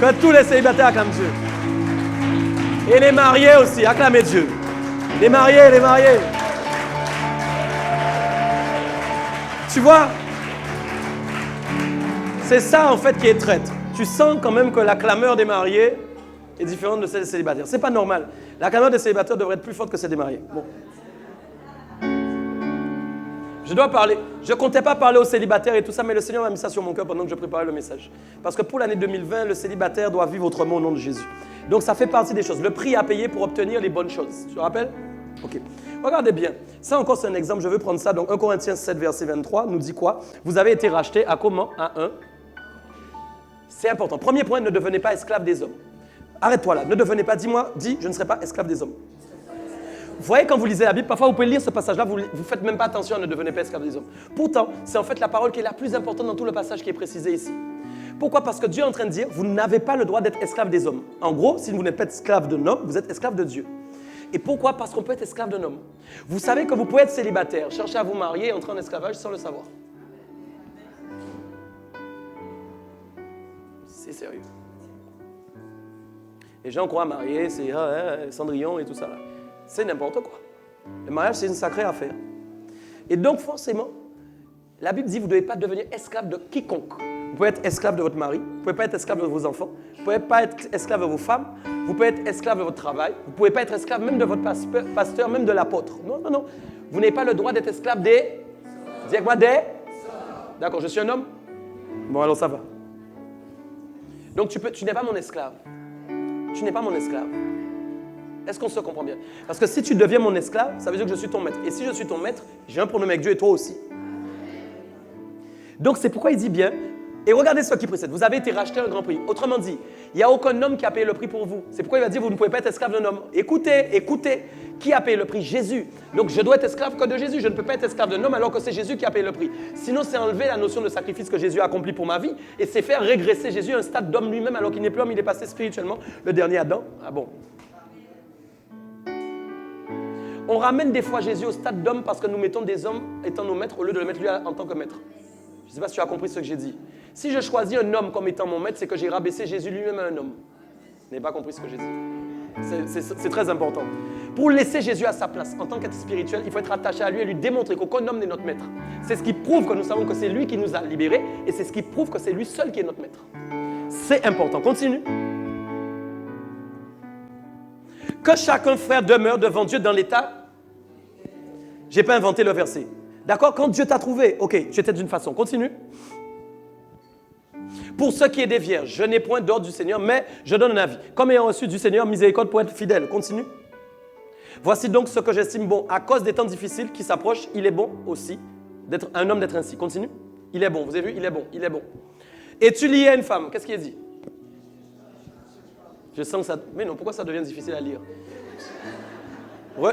Que tous les célibataires acclament Dieu. Et les mariés aussi, acclamez Dieu. Les mariés. Tu vois, c'est ça en fait qui est traite. Tu sens quand même que la clameur des mariés est différente de celle des célibataires. C'est pas normal. La clameur des célibataires devrait être plus forte que celle des mariés. Bon. Je dois parler. Je ne comptais pas parler aux célibataires et tout ça, mais le Seigneur m'a mis ça sur mon cœur pendant que je préparais le message. Parce que pour l'année 2020, le célibataire doit vivre autrement au nom de Jésus. Donc ça fait partie des choses. Le prix à payer pour obtenir les bonnes choses. Tu te rappelles? Ok. Regardez bien. Ça encore, c'est un exemple. Je veux prendre ça. Donc 1 Corinthiens 7, verset 23 nous dit quoi? Vous avez été rachetés à comment? À 1. C'est important. Premier point, ne devenez pas esclave des hommes. Arrête-toi là. Ne devenez pas, dis, je ne serai pas esclave des hommes. Vous voyez, quand vous lisez la Bible, parfois vous pouvez lire ce passage-là, vous ne faites même pas attention à ne devenez pas esclave des hommes. Pourtant, c'est en fait la parole qui est la plus importante dans tout le passage qui est précisé ici. Pourquoi? Parce que Dieu est en train de dire, vous n'avez pas le droit d'être esclave des hommes. En gros, si vous n'êtes pas esclave d'un homme, vous êtes esclave de Dieu. Et pourquoi? Parce qu'on peut être esclave d'un homme. Vous savez que vous pouvez être célibataire, chercher à vous marier et entrer en esclavage sans le savoir. C'est sérieux. Les gens croient marier, c'est Cendrillon et tout ça là. C'est n'importe quoi. Le mariage, c'est une sacrée affaire. Et donc, forcément, la Bible dit, vous ne devez pas devenir esclave de quiconque. Vous pouvez être esclave de votre mari, vous ne pouvez pas être esclave de vos enfants, vous ne pouvez pas être esclave de vos femmes, vous pouvez être esclave de votre travail, vous ne pouvez pas être esclave même de votre pasteur, même de l'apôtre. Non. Vous n'avez pas le droit d'être esclave des... Dis avec moi, des... D'accord, je suis un homme? Bon, alors ça va. Donc, tu n'es pas mon esclave. Tu n'es pas mon esclave. Est-ce qu'on se comprend bien? Parce que si tu deviens mon esclave, ça veut dire que je suis ton maître. Et si je suis ton maître, j'ai un pronom avec Dieu et toi aussi. Donc c'est pourquoi il dit bien, et regardez ce qui précède, vous avez été racheté à un grand prix. Autrement dit, il n'y a aucun homme qui a payé le prix pour vous. C'est pourquoi il va dire, vous ne pouvez pas être esclave d'un homme. Écoutez, qui a payé le prix? Jésus. Donc je dois être esclave que de Jésus. Je ne peux pas être esclave d'un homme alors que c'est Jésus qui a payé le prix. Sinon c'est enlever la notion de sacrifice que Jésus a accompli pour ma vie et c'est faire régresser Jésus à un stade d'homme lui-même alors qu'il n'est plus homme, il est passé spirituellement. Le dernier Adam, ah bon. On ramène des fois Jésus au stade d'homme parce que nous mettons des hommes étant nos maîtres au lieu de le mettre lui en tant que maître. Je ne sais pas si tu as compris ce que j'ai dit. Si je choisis un homme comme étant mon maître, c'est que j'ai rabaissé Jésus lui-même à un homme. Vous n'avez pas compris ce que j'ai dit. C'est très important. Pour laisser Jésus à sa place, en tant qu'être spirituel, il faut être attaché à lui et lui démontrer qu'aucun homme n'est notre maître. C'est ce qui prouve que nous savons que c'est lui qui nous a libérés et c'est ce qui prouve que c'est lui seul qui est notre maître. C'est important. Continue. Que chacun, frère, demeure devant Dieu dans l'état. Je n'ai pas inventé le verset. D'accord? Quand Dieu t'a trouvé, ok, tu étais d'une façon. Continue. Pour ce qui est des vierges, je n'ai point d'ordre du Seigneur, mais je donne un avis. Comme ayant reçu du Seigneur miséricorde pour être fidèle. Continue. Voici donc ce que j'estime bon. À cause des temps difficiles qui s'approchent, il est bon aussi d'être un homme d'être ainsi. Continue. Il est bon. Vous avez vu? Il est bon. Il est bon. Et tu lié à une femme. Qu'est-ce qu'il a dit? Je sens que ça... Mais non, pourquoi ça devient difficile à lire?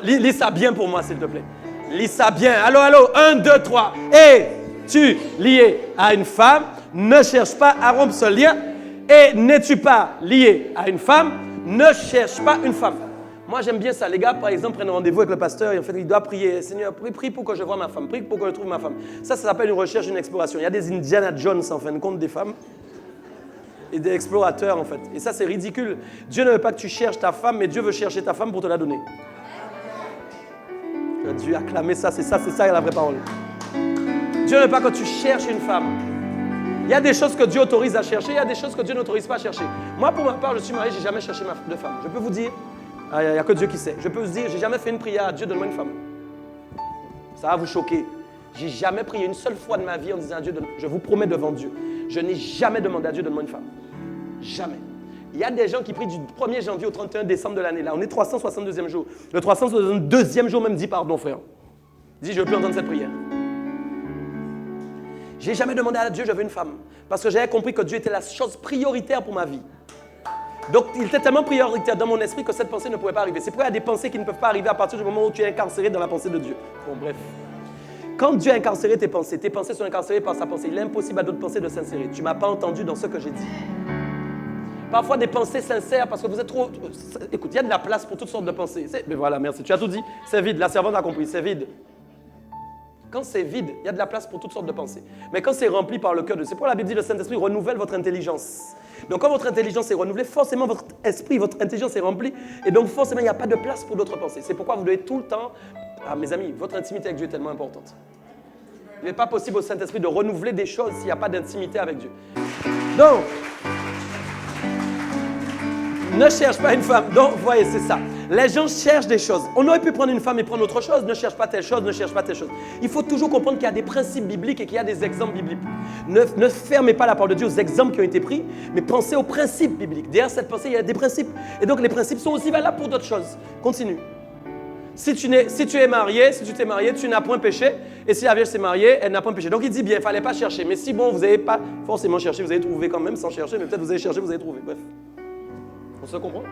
Lis ça bien pour moi, s'il te plaît. Lis ça bien. Allô, allô. 1, 2, 3. Es-tu lié à une femme? Ne cherche pas à rompre ce lien. Et n'es-tu pas lié à une femme? Ne cherche pas une femme. Moi, j'aime bien ça. Les gars, par exemple, prennent rendez-vous avec le pasteur et en fait, il doit prier. Seigneur, prie pour que je voie ma femme. Prie pour que je trouve ma femme. Ça s'appelle une recherche, une exploration. Il y a des Indiana Jones, en fin de compte, des femmes. Et des explorateurs, en fait. Et ça, c'est ridicule. Dieu ne veut pas que tu cherches ta femme, mais Dieu veut chercher ta femme pour te la donner. Dieu a acclamé ça, c'est ça la vraie parole. Dieu ne veut pas que tu cherches une femme. Il y a des choses que Dieu autorise à chercher, il y a des choses que Dieu n'autorise pas à chercher. Moi, pour ma part, je suis marié, je n'ai jamais cherché de femme. Je peux vous dire, il n'y a que Dieu qui sait. Je peux vous dire, je n'ai jamais fait une prière à Dieu, donne-moi une femme. Ça va vous choquer. Je n'ai jamais prié une seule fois de ma vie en disant à Dieu, je vous promets devant Dieu, je n'ai jamais demandé à Dieu, donne-moi une femme. Jamais. Il y a des gens qui prient du 1er janvier au 31 décembre de l'année. Là, on est 362e jour. Le 362e jour même dit pardon, frère. Dit, je ne veux plus entendre cette prière. Je n'ai jamais demandé à Dieu, je veux une femme. Parce que j'avais compris que Dieu était la chose prioritaire pour ma vie. Donc, il était tellement prioritaire dans mon esprit que cette pensée ne pouvait pas arriver. C'est pourquoi il y a des pensées qui ne peuvent pas arriver à partir du moment où tu es incarcéré dans la pensée de Dieu. Bon, bref. Quand Dieu a incarcéré tes pensées sont incarcérées par sa pensée. Il est impossible à d'autres pensées de s'insérer. Tu ne m'as pas entendu dans ce que j'ai dit. Parfois des pensées sincères parce que vous êtes trop... Écoute, il y a de la place pour toutes sortes de pensées. Mais voilà, merci. Tu as tout dit. C'est vide. La servante a compris. C'est vide. Quand c'est vide, il y a de la place pour toutes sortes de pensées. Mais quand c'est rempli par le cœur de Dieu, c'est pourquoi la Bible dit le Saint-Esprit renouvelle votre intelligence. Donc quand votre intelligence est renouvelée, forcément votre esprit, votre intelligence est remplie. Et donc forcément, il n'y a pas de place pour d'autres pensées. C'est pourquoi vous devez tout le temps... Ah, mes amis, votre intimité avec Dieu est tellement importante. Il n'est pas possible au Saint-Esprit de renouveler des choses s'il n'y a pas d'intimité avec Dieu. Donc, ne cherche pas une femme. Donc, vous voyez, c'est ça. Les gens cherchent des choses. On aurait pu prendre une femme et prendre autre chose. Ne cherche pas telle chose, ne cherche pas telle chose. Il faut toujours comprendre qu'il y a des principes bibliques et qu'il y a des exemples bibliques. Ne fermez pas la parole de Dieu aux exemples qui ont été pris, mais pensez aux principes bibliques. Derrière cette pensée, il y a des principes. Et donc, les principes sont aussi valables pour d'autres choses. Continue. Si tu es marié, si tu t'es marié, tu n'as point péché. Et si la Vierge s'est mariée, elle n'a point péché. Donc, il dit bien, il ne fallait pas chercher. Mais si, bon, vous n'avez pas forcément cherché, vous avez trouvé quand même sans chercher. Mais peut-être vous avez cherché, vous avez trouvé. Bref. On se comprend?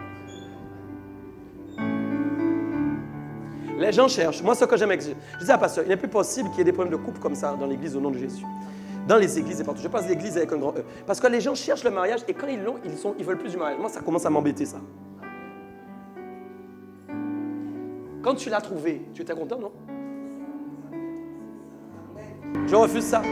Les gens cherchent. Moi, ce que j'aime, je dis à pasteur, il n'est plus possible qu'il y ait des problèmes de couple comme ça dans l'église au nom de Jésus. Dans les églises et partout. Je passe l'église avec un grand E. Parce que les gens cherchent le mariage et quand ils l'ont, ils veulent plus du mariage. Moi, ça commence à m'embêter, ça. Quand tu l'as trouvé, tu étais content, non? Je refuse ça.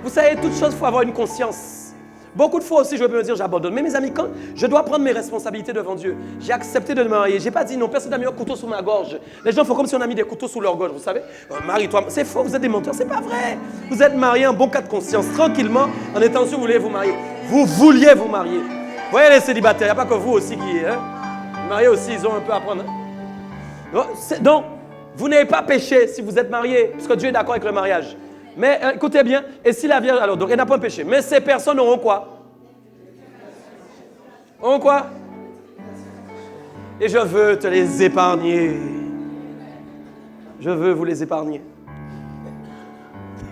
Vous savez, toute chose, il faut avoir une conscience. Beaucoup de fois aussi, je peux me dire, j'abandonne. Mais mes amis, quand je dois prendre mes responsabilités devant Dieu, j'ai accepté de me marier. Je n'ai pas dit non, personne n'a mis un couteau sous ma gorge. Les gens font comme si on a mis des couteaux sous leur gorge, vous savez. Marie-toi. C'est faux, vous êtes des menteurs, c'est pas vrai. Vous êtes mariés en bon cas de conscience, tranquillement, en étant sûr que vous vouliez vous marier. Vous vouliez vous marier. Vous voyez les célibataires, il n'y a pas que vous aussi qui... Hein? Les mariés aussi, ils ont un peu à apprendre. Hein? Donc, vous n'avez pas péché si vous êtes mariés, parce que Dieu est d'accord avec le mariage. Mais écoutez bien, et si la Vierge, alors donc elle n'a pas péché, mais ces personnes auront quoi? Auront quoi? Et je veux te les épargner. Je veux vous les épargner.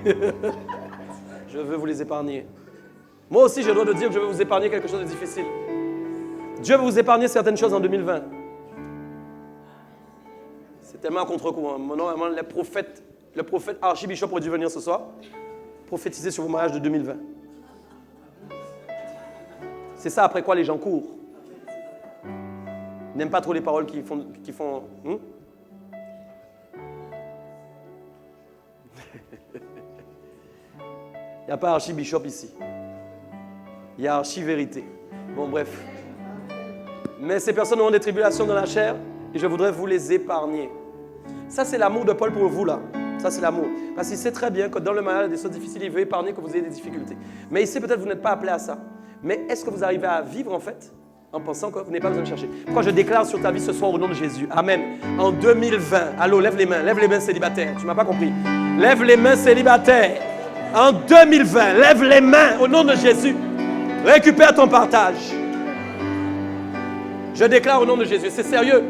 Je veux vous les épargner. Moi aussi, je dois te dire que je veux vous épargner quelque chose de difficile. Dieu veut vous épargner certaines choses en 2020. C'est tellement à contre-courant. Normalement, le prophète Archibishop aurait dû venir ce soir prophétiser sur vos mariages de 2020. C'est ça après quoi les gens courent. Ils n'aiment pas trop les paroles qui font Il n'y a pas Archibishop ici. Il y a Archi-vérité. Bon, bref. Mais ces personnes auront des tribulations dans la chair et je voudrais vous les épargner. Ça, c'est l'amour de Paul pour vous, là. Ça, c'est l'amour. Parce qu'il sait très bien que dans le mariage, il y a des choses difficiles, il veut épargner que vous ayez des difficultés. Mais il sait peut-être que vous n'êtes pas appelé à ça. Mais est-ce que vous arrivez à vivre, en fait, en pensant que vous n'avez pas besoin de chercher? Pourquoi je déclare sur ta vie ce soir au nom de Jésus? Amen. En 2020, allô, lève les mains célibataires. Tu ne m'as pas compris. Lève les mains célibataires. En 2020, lève les mains au nom de Jésus. Récupère ton partage. Je déclare au nom de Jésus, c'est sérieux.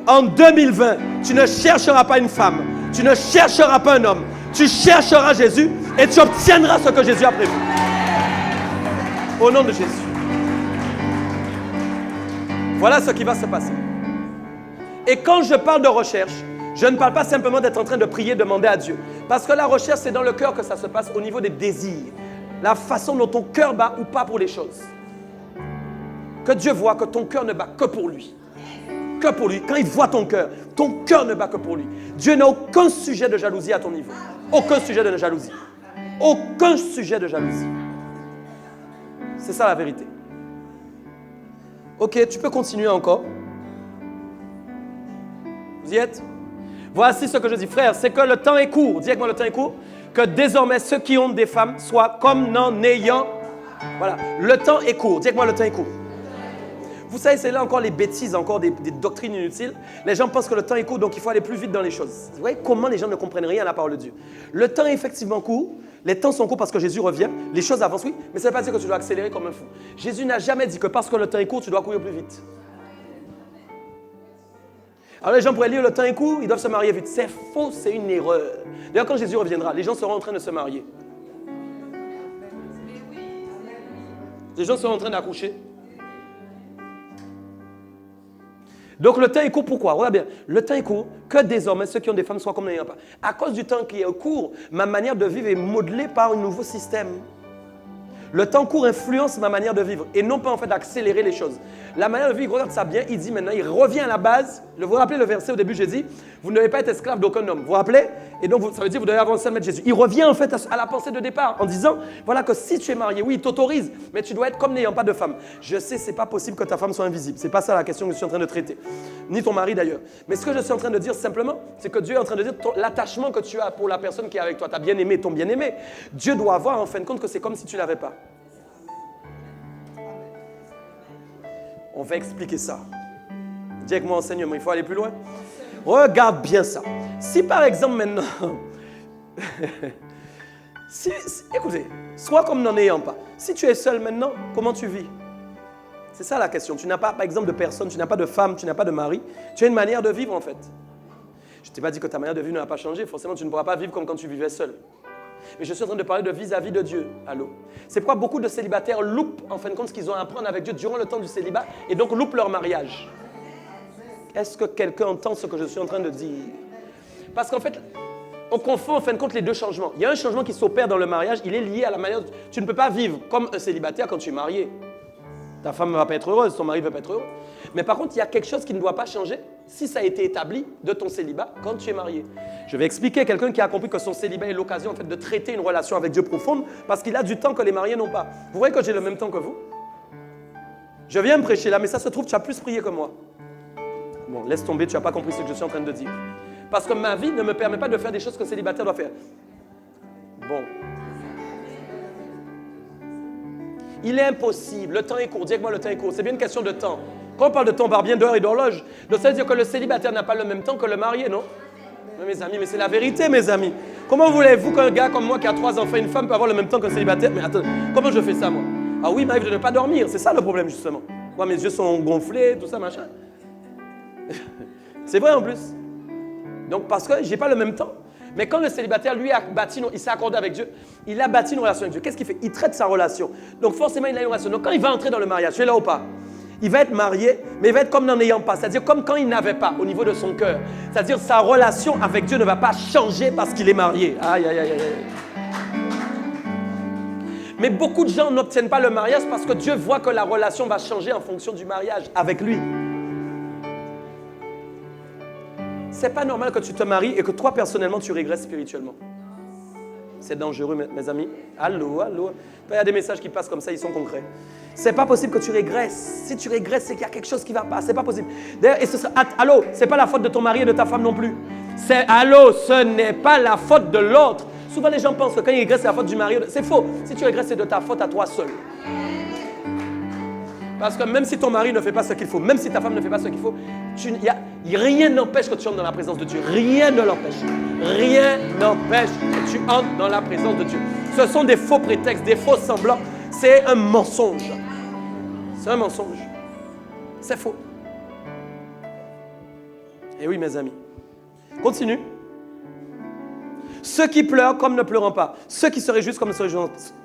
En 2020, tu ne chercheras pas une femme. Tu ne chercheras pas un homme. Tu chercheras Jésus et tu obtiendras ce que Jésus a prévu. Au nom de Jésus. Voilà ce qui va se passer. Et quand je parle de recherche, Je ne parle pas simplement d'être en train de prier, demander à Dieu. Parce que la recherche, c'est dans le cœur que ça se passe, au niveau des désirs. La façon dont ton cœur bat ou pas pour les choses. Que Dieu voit que ton cœur ne bat que pour lui. Que pour lui. Quand il voit ton cœur ne bat que pour lui. Dieu n'a aucun sujet de jalousie à ton niveau. Aucun sujet de jalousie. Aucun sujet de jalousie. C'est ça la vérité. Ok, tu peux continuer encore. Vous y êtes? Voici ce que je dis, frère, c'est que le temps est court. Dis avec moi, le temps est court. Que désormais ceux qui ont des femmes soient comme n'en ayant. Voilà, le temps est court. Dis avec moi, le temps est court. Vous savez, c'est là encore les bêtises, encore des doctrines inutiles. Les gens pensent que le temps est court, donc il faut aller plus vite dans les choses. Vous voyez comment les gens ne comprennent rien à la parole de Dieu. Le temps est effectivement court. Les temps sont courts parce que Jésus revient. Les choses avancent, oui, mais ça ne veut pas dire que tu dois accélérer comme un fou. Jésus n'a jamais dit que parce que le temps est court, tu dois courir plus vite. Alors les gens pourraient lire le temps est court, ils doivent se marier vite. C'est faux, c'est une erreur. D'ailleurs, quand Jésus reviendra, les gens seront en train de se marier. Les gens seront en train d'accoucher. Donc le temps est court, pourquoi? Regarde bien, le temps est court, que désormais ceux qui ont des femmes soient comme n'ayant pas. À cause du temps qui est court, ma manière de vivre est modelée par un nouveau système. Le temps court influence ma manière de vivre et non pas en fait d'accélérer les choses. La manière de vivre, regarde ça bien, il dit maintenant, il revient à la base. Vous vous rappelez le verset au début, j'ai dit, vous ne devez pas être esclave d'aucun homme. Vous vous rappelez? Et donc ça veut dire que vous devez avancer à mettre Jésus. Il revient en fait à la pensée de départ en disant, voilà que si tu es marié, oui, il t'autorise, mais tu dois être comme n'ayant pas de femme. Je sais, c'est pas possible que ta femme soit invisible. C'est pas ça la question que je suis en train de traiter. Ni ton mari d'ailleurs. Mais ce que je suis en train de dire simplement, c'est que Dieu est en train de dire l'attachement que tu as pour la personne qui est avec toi, ta bien-aimée, ton bien-aimé. Dieu doit avoir en fin de compte que c'est comme si tu ne l'avais pas. On va expliquer ça. Dis avec moi, enseignement, il faut aller plus loin. Regarde bien ça. Si par exemple maintenant, écoutez, sois comme n'en ayant pas. Si tu es seul maintenant, comment tu vis? C'est ça la question. Tu n'as pas, par exemple, de personne, tu n'as pas de femme, tu n'as pas de mari. Tu as une manière de vivre en fait. Je ne t'ai pas dit que ta manière de vivre n'a pas changé. Forcément, tu ne pourras pas vivre comme quand tu vivais seul. Mais je suis en train de parler de vis-à-vis de Dieu. Allô? C'est pourquoi beaucoup de célibataires loupent en fin de compte ce qu'ils ont à apprendre avec Dieu durant le temps du célibat et donc loupent leur mariage. Est-ce que quelqu'un entend ce que je suis en train de dire? Parce qu'en fait, on confond en fin de compte les deux changements. Il y a un changement qui s'opère dans le mariage, il est lié à la manière... Tu ne peux pas vivre comme un célibataire quand tu es marié. Ta femme ne va pas être heureuse, ton mari ne va pas être heureux. Mais par contre, il y a quelque chose qui ne doit pas changer si ça a été établi de ton célibat quand tu es marié. Je vais expliquer quelqu'un qui a compris que son célibat est l'occasion en fait, de traiter une relation avec Dieu profonde parce qu'il a du temps que les mariés n'ont pas. Vous voyez que j'ai le même temps que vous? Je viens me prêcher là, mais ça se trouve, tu as plus prié que moi. Bon, laisse tomber, tu n'as pas compris ce que je suis en train de dire. Parce que ma vie ne me permet pas de faire des choses qu'un célibataire doit faire. Bon. Il est impossible, le temps est court, dis avec moi le temps est court, c'est bien une question de temps. Quand on parle de temps, on parle bien d'heures et d'horloge. Donc ça veut dire que le célibataire n'a pas le même temps que le marié, non? Mais mes amis, mais c'est la vérité, mes amis. Comment voulez-vous qu'un gars comme moi qui a 3 enfants et une femme peut avoir le même temps qu'un célibataire? Mais attends, comment je fais ça, moi? Ah oui, il m'arrive de ne pas dormir, c'est ça le problème, justement. Moi, mes yeux sont gonflés, tout ça, machin. C'est vrai en plus. Donc parce que je n'ai pas le même temps. Mais quand le célibataire, lui, il s'est accordé avec Dieu, il a bâti une relation avec Dieu. Qu'est-ce qu'il fait? Il traite sa relation. Donc forcément, il a une relation. Donc quand il va entrer dans le mariage, tu es là ou pas? Il va être marié, mais il va être comme n'en ayant pas. C'est-à-dire comme quand il n'avait pas au niveau de son cœur. C'est-à-dire sa relation avec Dieu ne va pas changer parce qu'il est marié. Aïe, aïe, aïe, aïe. Mais beaucoup de gens n'obtiennent pas le mariage parce que Dieu voit que la relation va changer en fonction du mariage avec lui. C'est pas normal que tu te maries et que toi, personnellement, tu régresses spirituellement. C'est dangereux, mes amis. Allô, allô. Il y a des messages qui passent comme ça, ils sont concrets. C'est pas possible que tu régresses. Si tu régresses, c'est qu'il y a quelque chose qui va pas. C'est pas possible. D'ailleurs, allô, c'est pas la faute de ton mari et de ta femme non plus. Allô, ce n'est pas la faute de l'autre. Souvent, les gens pensent que quand ils régressent, c'est la faute du mari. C'est faux. Si tu régresses, c'est de ta faute à toi seul. Parce que même si ton mari ne fait pas ce qu'il faut, même si ta femme ne fait pas ce qu'il faut, rien n'empêche que tu entres dans la présence de Dieu. Rien ne l'empêche. Rien n'empêche que tu entres dans la présence de Dieu. Ce sont des faux prétextes, des faux semblants. C'est un mensonge. C'est un mensonge. C'est faux. Et oui, mes amis. Continue. Ceux qui pleurent comme ne pleurant pas. Ceux qui se réjouissent comme ne se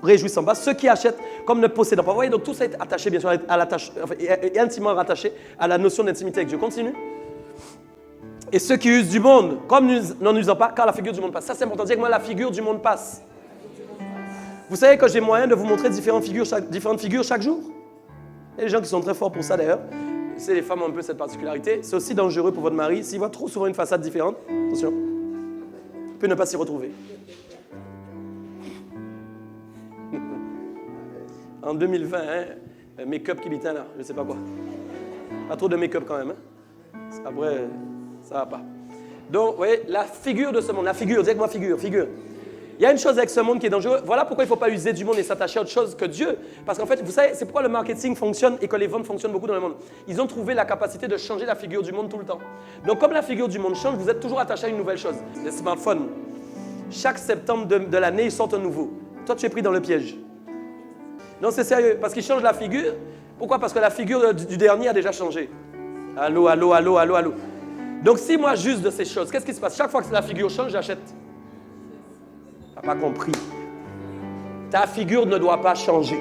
réjouissant pas. Ceux qui achètent comme ne possédant pas. Vous voyez, donc tout ça est attaché, bien sûr, est intimement rattaché à la notion d'intimité avec Dieu. Continue. Et ceux qui usent du monde, comme nous n'en usons pas, car la figure du monde passe. Ça, c'est important. Dire que moi, la figure du monde passe. Vous savez que j'ai moyen de vous montrer différentes figures chaque jour. Il y a des gens qui sont très forts pour ça, d'ailleurs. C'est les femmes ont un peu cette particularité. C'est aussi dangereux pour votre mari. S'il voit trop souvent une façade différente, attention, il peut ne pas s'y retrouver. En 2020, make-up qui bitin là, je ne sais pas quoi. Pas trop de make-up quand même. Après, ça ne va pas. Donc, vous voyez, la figure de ce monde, la figure, dites moi figure. Il y a une chose avec ce monde qui est dangereuse. Voilà pourquoi il ne faut pas user du monde et s'attacher à autre chose que Dieu. Parce qu'en fait, vous savez, c'est pourquoi le marketing fonctionne et que les ventes fonctionnent beaucoup dans le monde. Ils ont trouvé la capacité de changer la figure du monde tout le temps. Donc, comme la figure du monde change, vous êtes toujours attaché à une nouvelle chose. Les smartphones. Chaque septembre de l'année, ils sortent un nouveau. Toi, tu es pris dans le piège. Non, c'est sérieux, parce qu'ils changent la figure. Pourquoi? Parce que la figure du dernier a déjà changé. Allô. Donc, si moi j'use de ces choses, qu'est-ce qui se passe? Chaque fois que la figure change, j'achète. Tu n'as pas compris. Ta figure ne doit pas changer.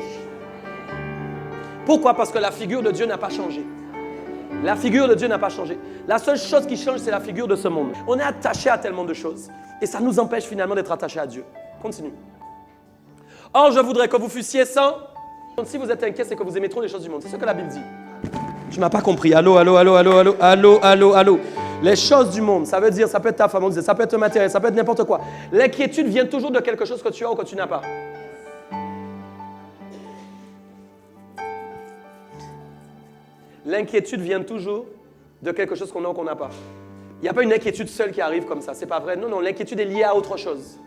Pourquoi? Parce que la figure de Dieu n'a pas changé. La figure de Dieu n'a pas changé. La seule chose qui change, c'est la figure de ce monde. On est attaché à tellement de choses. Et ça nous empêche finalement d'être attaché à Dieu. Continue. Or, je voudrais que vous fussiez sans. Si vous êtes inquiet, c'est que vous aimez trop les choses du monde. C'est ce que la Bible dit. Tu ne m'as pas compris. Allô. Les choses du monde, ça veut dire, ça peut être ta femme, ça peut être matériel, ça peut être n'importe quoi. L'inquiétude vient toujours de quelque chose que tu as ou que tu n'as pas. L'inquiétude vient toujours de quelque chose qu'on a ou qu'on n'a pas. Il n'y a pas une inquiétude seule qui arrive comme ça. C'est pas vrai. Non, l'inquiétude est liée à autre chose.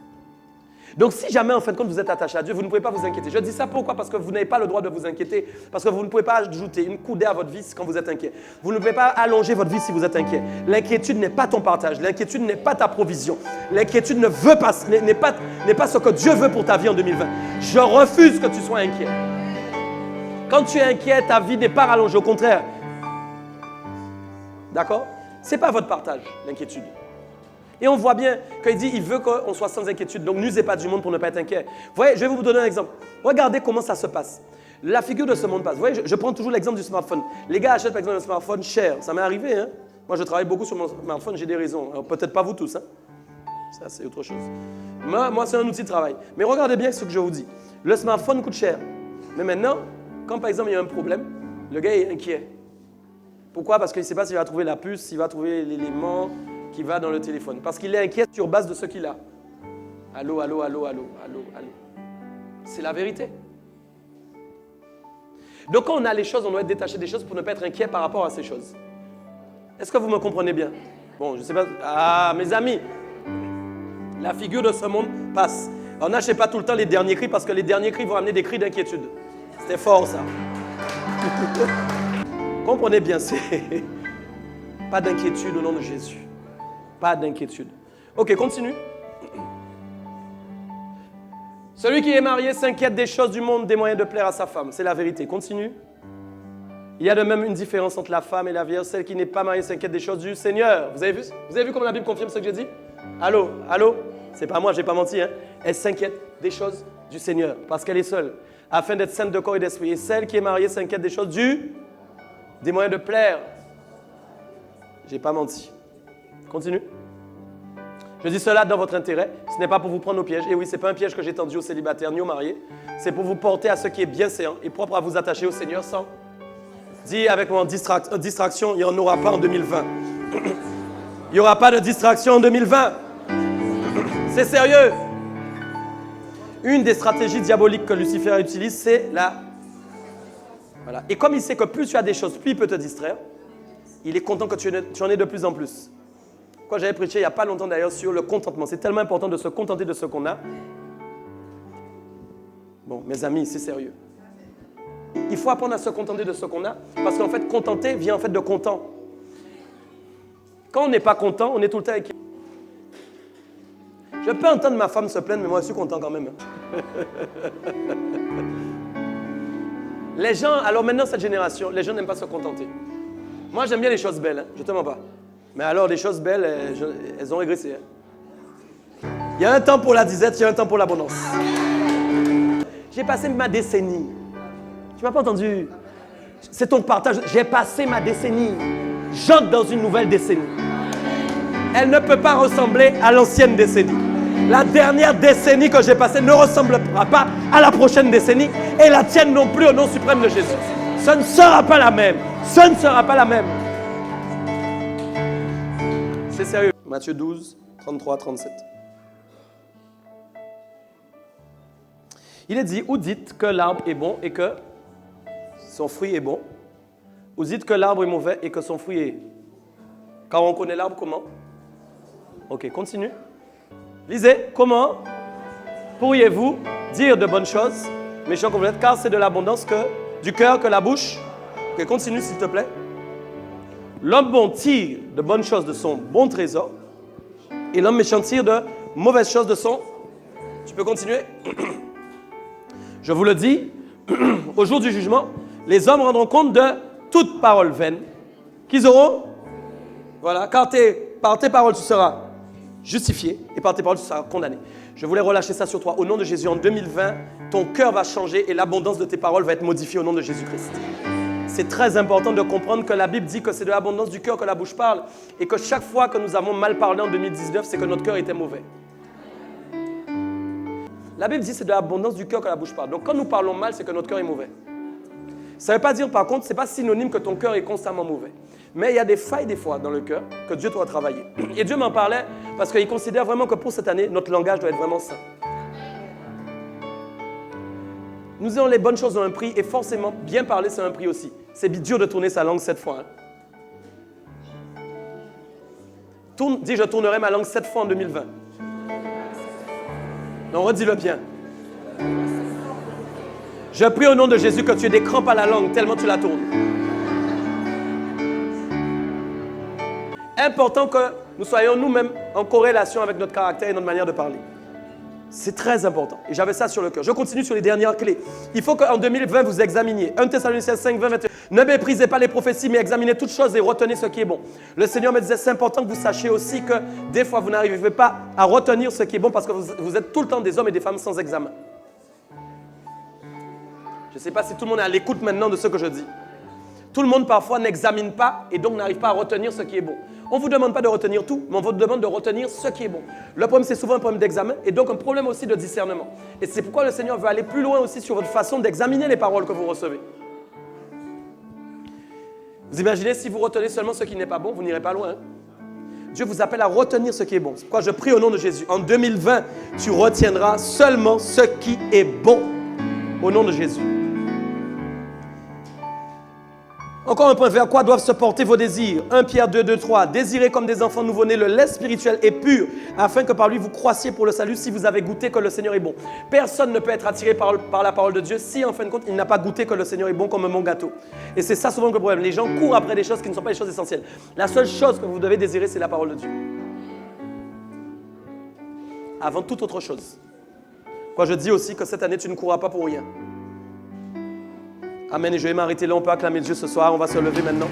Donc, si jamais, en fin de compte, vous êtes attaché à Dieu, vous ne pouvez pas vous inquiéter. Je dis ça pourquoi? Parce que vous n'avez pas le droit de vous inquiéter. Parce que vous ne pouvez pas ajouter une coudée à votre vie quand vous êtes inquiet. Vous ne pouvez pas allonger votre vie si vous êtes inquiet. L'inquiétude n'est pas ton partage. L'inquiétude n'est pas ta provision. L'inquiétude n'est pas ce que Dieu veut pour ta vie en 2020. Je refuse que tu sois inquiet. Quand tu es inquiet, ta vie n'est pas rallongée. Au contraire. D'accord? Ce n'est pas votre partage, l'inquiétude. Et on voit bien qu'il dit il veut qu'on soit sans inquiétude. Donc, n'usez pas du monde pour ne pas être inquiet. Vous voyez, je vais vous donner un exemple. Regardez comment ça se passe. La figure de ce monde passe. Vous voyez, je prends toujours l'exemple du smartphone. Les gars achètent par exemple un smartphone cher. Ça m'est arrivé. Hein? Moi, je travaille beaucoup sur mon smartphone. J'ai des raisons. Alors, peut-être pas vous tous. Hein? Ça, c'est autre chose. Moi, c'est un outil de travail. Mais regardez bien ce que je vous dis. Le smartphone coûte cher. Mais maintenant, quand par exemple il y a un problème, le gars est inquiet. Pourquoi? Parce qu'il ne sait pas s'il va trouver la puce, s'il va trouver l'élément qui va dans le téléphone. Parce qu'il est inquiet sur base de ce qu'il a. Allô. C'est la vérité. Donc quand on a les choses, on doit être détaché des choses pour ne pas être inquiet par rapport à ces choses. Est-ce que vous me comprenez bien? Bon, je ne sais pas. Ah, mes amis, la figure de ce monde passe. Alors n'achetez pas tout le temps les derniers cris parce que les derniers cris vont amener des cris d'inquiétude. C'était fort ça. Comprenez bien, c'est pas d'inquiétude au nom de Jésus. Pas d'inquiétude. Ok, continue. Celui qui est marié s'inquiète des choses du monde, des moyens de plaire à sa femme. C'est la vérité. Continue. Il y a de même une différence entre la femme et la vierge. Celle qui n'est pas mariée s'inquiète des choses du Seigneur. Vous avez vu? Vous avez vu comment la Bible confirme ce que j'ai dit? Allô? C'est pas moi, j'ai pas menti. Hein? Elle s'inquiète des choses du Seigneur parce qu'elle est seule, afin d'être sainte de corps et d'esprit. Et celle qui est mariée s'inquiète des choses des moyens de plaire. J'ai pas menti. Continue. Je dis cela dans votre intérêt. Ce n'est pas pour vous prendre au piège. Et oui, ce n'est pas un piège que j'ai tendu aux célibataires ni aux mariés. C'est pour vous porter à ce qui est bien séant et propre à vous attacher au Seigneur sans. Dis avec moi, distraction, il n'y en aura pas en 2020. Il n'y aura pas de distraction en 2020. C'est sérieux. Une des stratégies diaboliques que Lucifer utilise, c'est la... Voilà. Et comme il sait que plus tu as des choses, plus il peut te distraire, il est content que tu en aies de plus en plus. Quand j'avais prêché il n'y a pas longtemps d'ailleurs sur le contentement. C'est tellement important de se contenter de ce qu'on a. Bon, mes amis, c'est sérieux. Il faut apprendre à se contenter de ce qu'on a. Parce qu'en fait, contenter vient en fait de content. Quand on n'est pas content, on est tout le temps avec... Je peux entendre ma femme se plaindre, mais moi je suis content quand même. Les gens, alors maintenant cette génération, les gens n'aiment pas se contenter. Moi j'aime bien les choses belles, hein, je ne te mens pas. Mais alors les choses belles, elles ont régressé. Hein. Il y a un temps pour la disette, il y a un temps pour l'abondance. J'ai passé ma décennie. Tu m'as pas entendu? C'est ton partage. J'ai passé ma décennie. J'entre dans une nouvelle décennie. elle ne peut pas ressembler à l'ancienne décennie. La dernière décennie que j'ai passée ne ressemblera pas à la prochaine décennie et la tienne non plus au nom suprême de Jésus. Ce ne sera pas la même. Ce ne sera pas la même. C'est sérieux. Matthieu 12, 33, 37. Il est dit, ou dites que l'arbre est bon et que son fruit est bon, ou dites que l'arbre est mauvais et que son fruit est... Car on connaît l'arbre comment? Ok, continue. Lisez, comment pourriez-vous dire de bonnes choses, méchants comme vous êtes, car c'est de l'abondance du cœur que la bouche. Ok, continue s'il te plaît. L'homme bon tire de bonnes choses de son bon trésor, et l'homme méchant tire de mauvaises choses de son... Tu peux continuer? Je vous le dis, au jour du jugement, les hommes rendront compte de toute parole vaine qu'ils auront. Voilà, car par tes paroles tu seras justifié et par tes paroles tu seras condamné. Je voulais relâcher ça sur toi. Au nom de Jésus, en 2020, ton cœur va changer et l'abondance de tes paroles va être modifiée au nom de Jésus-Christ. C'est très important de comprendre que la Bible dit que c'est de l'abondance du cœur que la bouche parle et que chaque fois que nous avons mal parlé en 2019, c'est que notre cœur était mauvais. La Bible dit que c'est de l'abondance du cœur que la bouche parle. Donc quand nous parlons mal, c'est que notre cœur est mauvais. Ça ne veut pas dire, par contre, ce n'est pas synonyme que ton cœur est constamment mauvais. Mais il y a des failles des fois dans le cœur que Dieu doit travailler. Et Dieu m'en parlait parce qu'il considère vraiment que pour cette année, notre langage doit être vraiment sain. Nous ayons les bonnes choses ont un prix et forcément, bien parler, c'est un prix aussi. C'est dur de tourner sa langue 7 fois. Dis, je tournerai ma langue 7 fois en 2020. Non, redis-le bien. Je prie au nom de Jésus que tu aies des crampes à la langue tellement tu la tournes. Important que nous soyons nous-mêmes en corrélation avec notre caractère et notre manière de parler. C'est très important. Et j'avais ça sur le cœur. Je continue sur les dernières clés. Il faut qu'en 2020, vous examiniez. 1 Thessaloniciens 5, 20, 21. Ne méprisez pas les prophéties, mais examinez toutes choses et retenez ce qui est bon. Le Seigneur me disait, c'est important que vous sachiez aussi que des fois, vous n'arrivez pas à retenir ce qui est bon parce que vous êtes tout le temps des hommes et des femmes sans examen. Je ne sais pas si tout le monde est à l'écoute maintenant de ce que je dis. Tout le monde parfois n'examine pas et donc n'arrive pas à retenir ce qui est bon. On ne vous demande pas de retenir tout, mais on vous demande de retenir ce qui est bon. Le problème, c'est souvent un problème d'examen et donc un problème aussi de discernement. Et c'est pourquoi le Seigneur veut aller plus loin aussi sur votre façon d'examiner les paroles que vous recevez. Vous imaginez, si vous retenez seulement ce qui n'est pas bon, vous n'irez pas loin. Dieu vous appelle à retenir ce qui est bon. C'est pourquoi je prie au nom de Jésus. En 2020, tu retiendras seulement ce qui est bon. Au nom de Jésus. Encore un point, vers quoi doivent se porter vos désirs? 1 Pierre 2, 2, 3. Désirez comme des enfants nouveau-nés le lait spirituel et pur, afin que par lui vous croissiez pour le salut si vous avez goûté que le Seigneur est bon. Personne ne peut être attiré par la parole de Dieu si en fin de compte il n'a pas goûté que le Seigneur est bon comme un bon gâteau. Et c'est ça souvent le problème. Les gens courent après des choses qui ne sont pas les choses essentielles. La seule chose que vous devez désirer, c'est la parole de Dieu. Avant toute autre chose. Moi, je dis aussi que cette année, tu ne courras pas pour rien. Amen. Et je vais m'arrêter là. On peut acclamer Dieu ce soir. On va se lever maintenant.